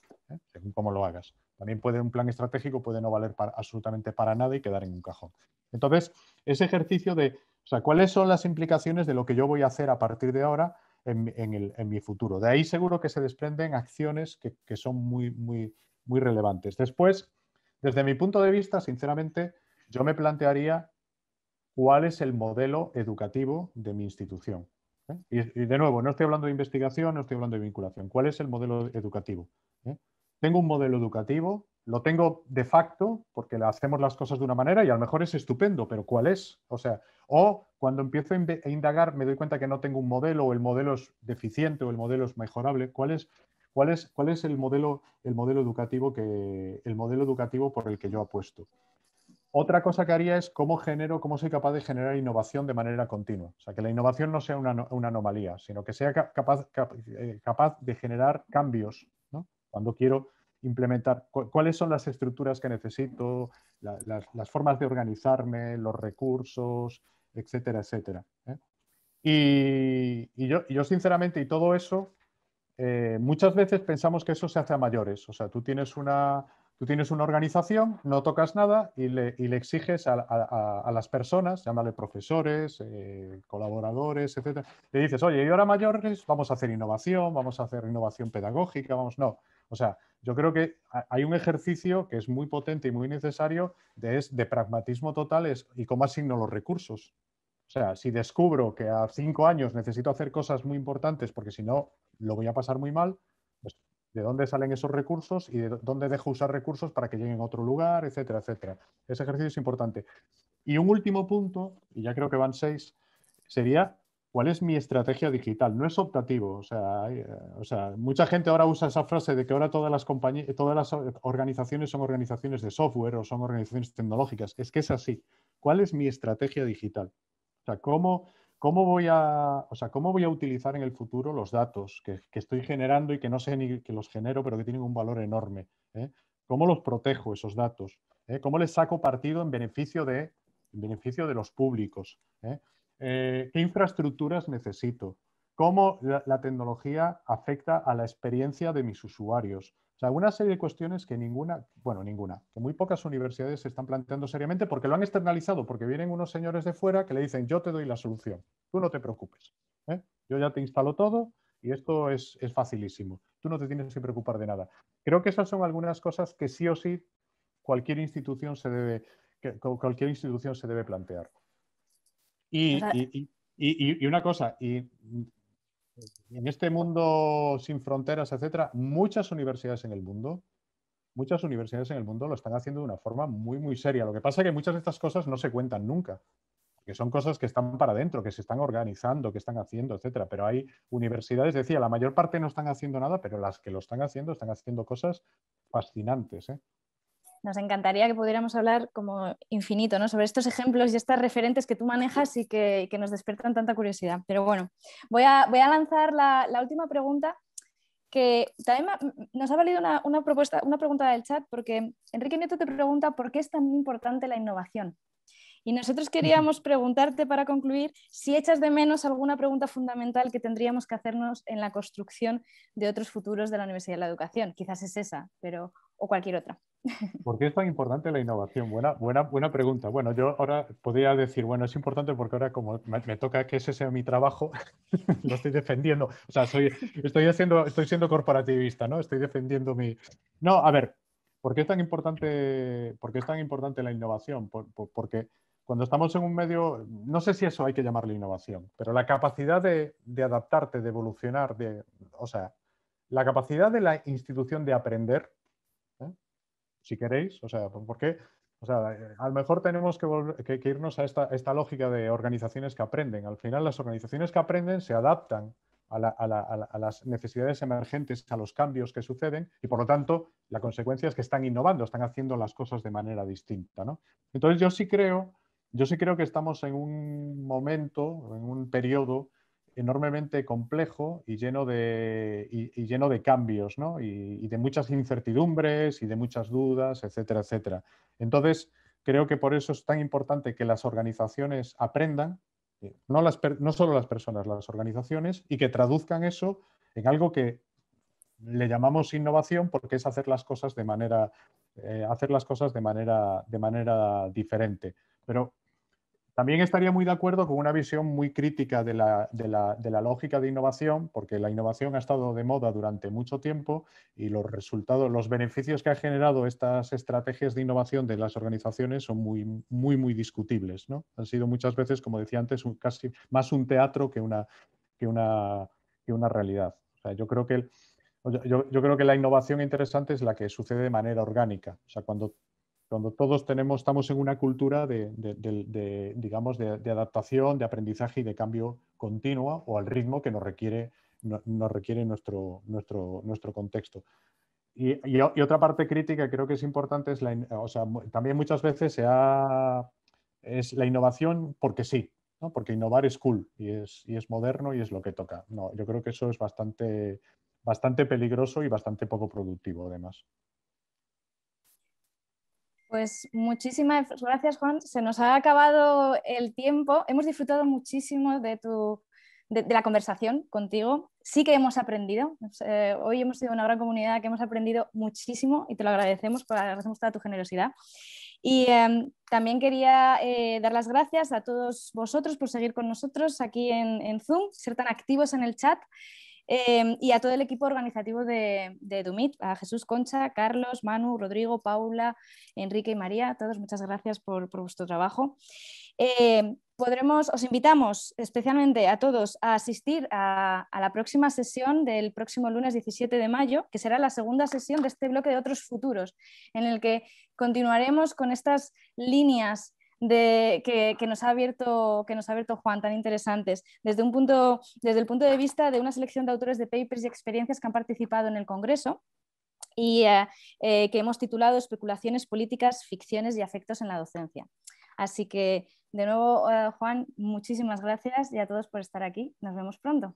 según cómo lo hagas. También un plan estratégico puede no valer absolutamente para nada y quedar en un cajón. Entonces, ese ejercicio de, o sea, ¿cuáles son las implicaciones de lo que yo voy a hacer a partir de ahora en mi futuro? De ahí seguro que se desprenden acciones que son muy relevantes. Después, desde mi punto de vista, sinceramente, yo me plantearía cuál es el modelo educativo de mi institución. Y de nuevo, no estoy hablando de investigación, no estoy hablando de vinculación. ¿Cuál es el modelo educativo? Tengo un modelo educativo, lo tengo de facto porque hacemos las cosas de una manera y a lo mejor es estupendo, pero ¿cuál es? O cuando empiezo a indagar me doy cuenta que no tengo un modelo o el modelo es deficiente o el modelo es mejorable. ¿Cuál es el modelo educativo por el que yo apuesto? Otra cosa que haría es cómo soy capaz de generar innovación de manera continua. O sea, que la innovación no sea una anomalía, sino que sea capaz de generar cambios, ¿no? Cuando quiero implementar, cuáles son las estructuras que necesito, las formas de organizarme, los recursos, etcétera, etcétera. Y yo sinceramente, y todo eso, muchas veces pensamos que eso se hace a mayores. O sea, tú tienes una organización, no tocas nada y le exiges a las personas, llámale profesores, colaboradores, etcétera. Le dices, oye, y ahora mayores vamos a hacer innovación pedagógica, no. O sea, yo creo que hay un ejercicio que es muy potente y muy necesario de pragmatismo total y cómo asigno los recursos. O sea, si descubro que a 5 años necesito hacer cosas muy importantes porque si no lo voy a pasar muy mal, pues de dónde salen esos recursos y de dónde dejo usar recursos para que lleguen a otro lugar, etcétera, etcétera. Ese ejercicio es importante. Y un último punto, y ya creo que van 6, sería ¿cuál es mi estrategia digital? No es optativo. O sea, mucha gente ahora usa esa frase de que ahora todas las compañías, todas las organizaciones son organizaciones de software o son organizaciones tecnológicas. Es que es así. ¿Cuál es mi estrategia digital? O sea, ¿cómo voy a utilizar en el futuro los datos que estoy generando y que no sé ni que los genero, pero que tienen un valor enorme? ¿Cómo los protejo esos datos? ¿Cómo les saco partido en beneficio de los públicos? ¿Qué infraestructuras necesito? ¿Cómo la tecnología afecta a la experiencia de mis usuarios? O sea, una serie de cuestiones que que muy pocas universidades se están planteando seriamente porque lo han externalizado, porque vienen unos señores de fuera que le dicen, yo te doy la solución, tú no te preocupes, yo ya te instalo todo y esto es facilísimo, tú no te tienes que preocupar de nada. Creo que esas son algunas cosas que sí o sí cualquier institución se debe plantear. Y una cosa, en este mundo sin fronteras, etcétera, muchas universidades en el mundo lo están haciendo de una forma muy, muy seria. Lo que pasa es que muchas de estas cosas no se cuentan nunca, que son cosas que están para adentro, que se están organizando, que están haciendo, etcétera. Pero hay universidades, decía, la mayor parte no están haciendo nada, pero las que lo están haciendo cosas fascinantes, ¿eh? Nos encantaría que pudiéramos hablar como infinito, ¿no? Sobre estos ejemplos y estas referentes que tú manejas y que nos despiertan tanta curiosidad. Pero bueno, voy a lanzar la última pregunta, que también nos ha valido una pregunta del chat, porque Enrique Nieto te pregunta por qué es tan importante la innovación. Y nosotros queríamos preguntarte, para concluir, si echas de menos alguna pregunta fundamental que tendríamos que hacernos en la construcción de otros futuros de la Universidad de la Educación. Quizás es esa, o cualquier otra. ¿Por qué es tan importante la innovación? Buena pregunta. Bueno, yo ahora podría decir, bueno, es importante porque ahora como me toca que ese sea mi trabajo, lo estoy defendiendo. O sea, estoy siendo corporativista, ¿no? Estoy defendiendo mi... No, a ver, ¿por qué es tan importante la innovación? Porque cuando estamos en un medio, no sé si eso hay que llamarle innovación, pero la capacidad de adaptarte, de evolucionar, o sea, la capacidad de la institución de aprender, ¿eh? Si queréis, o sea, ¿por qué? O sea, a lo mejor tenemos que irnos a esta lógica de organizaciones que aprenden. Al final, las organizaciones que aprenden se adaptan a las necesidades emergentes, a los cambios que suceden y, por lo tanto, la consecuencia es que están innovando, están haciendo las cosas de manera distinta, ¿no? Entonces, yo sí creo que estamos en un momento, en un periodo enormemente complejo y lleno de cambios, ¿no? Y de muchas incertidumbres y de muchas dudas, etcétera, etcétera. Entonces, creo que por eso es tan importante que las organizaciones aprendan, no solo las personas, las organizaciones, y que traduzcan eso en algo que le llamamos innovación, porque es hacer las cosas de manera diferente. Pero también estaría muy de acuerdo con una visión muy crítica de la lógica de innovación, porque la innovación ha estado de moda durante mucho tiempo y los resultados, los beneficios que han generado estas estrategias de innovación de las organizaciones son muy, muy, muy discutibles, ¿no? Han sido muchas veces, como decía antes, casi más un teatro que una realidad. O sea, yo creo que la innovación interesante es la que sucede de manera orgánica. O sea, cuando todos estamos en una cultura digamos, de adaptación, de aprendizaje y de cambio continuo o al ritmo que nos requiere nuestro contexto. Y otra parte crítica creo que es importante es también muchas veces es la innovación porque sí, ¿no? Porque innovar es cool y es moderno y es lo que toca. No, yo creo que eso es bastante peligroso y bastante poco productivo, además. Pues muchísimas gracias, Juan. Se nos ha acabado el tiempo. Hemos disfrutado muchísimo de la conversación contigo. Sí que hemos aprendido. Hoy hemos sido una gran comunidad que hemos aprendido muchísimo y te lo agradecemos toda tu generosidad. Y también quería dar las gracias a todos vosotros por seguir con nosotros aquí en Zoom, ser tan activos en el chat. Y a todo el equipo organizativo de Dumit, a Jesús, Concha, Carlos, Manu, Rodrigo, Paula, Enrique y María, a todos muchas gracias por vuestro trabajo. Os invitamos especialmente a todos a asistir a la próxima sesión del próximo lunes 17 de mayo, que será la segunda sesión de este bloque de Otros Futuros, en el que continuaremos con estas líneas que nos ha abierto Juan, tan interesantes, desde el punto de vista de una selección de autores de papers y experiencias que han participado en el Congreso y que hemos titulado Especulaciones políticas, ficciones y afectos en la docencia. Así que, de nuevo, Juan, muchísimas gracias y a todos por estar aquí. Nos vemos pronto.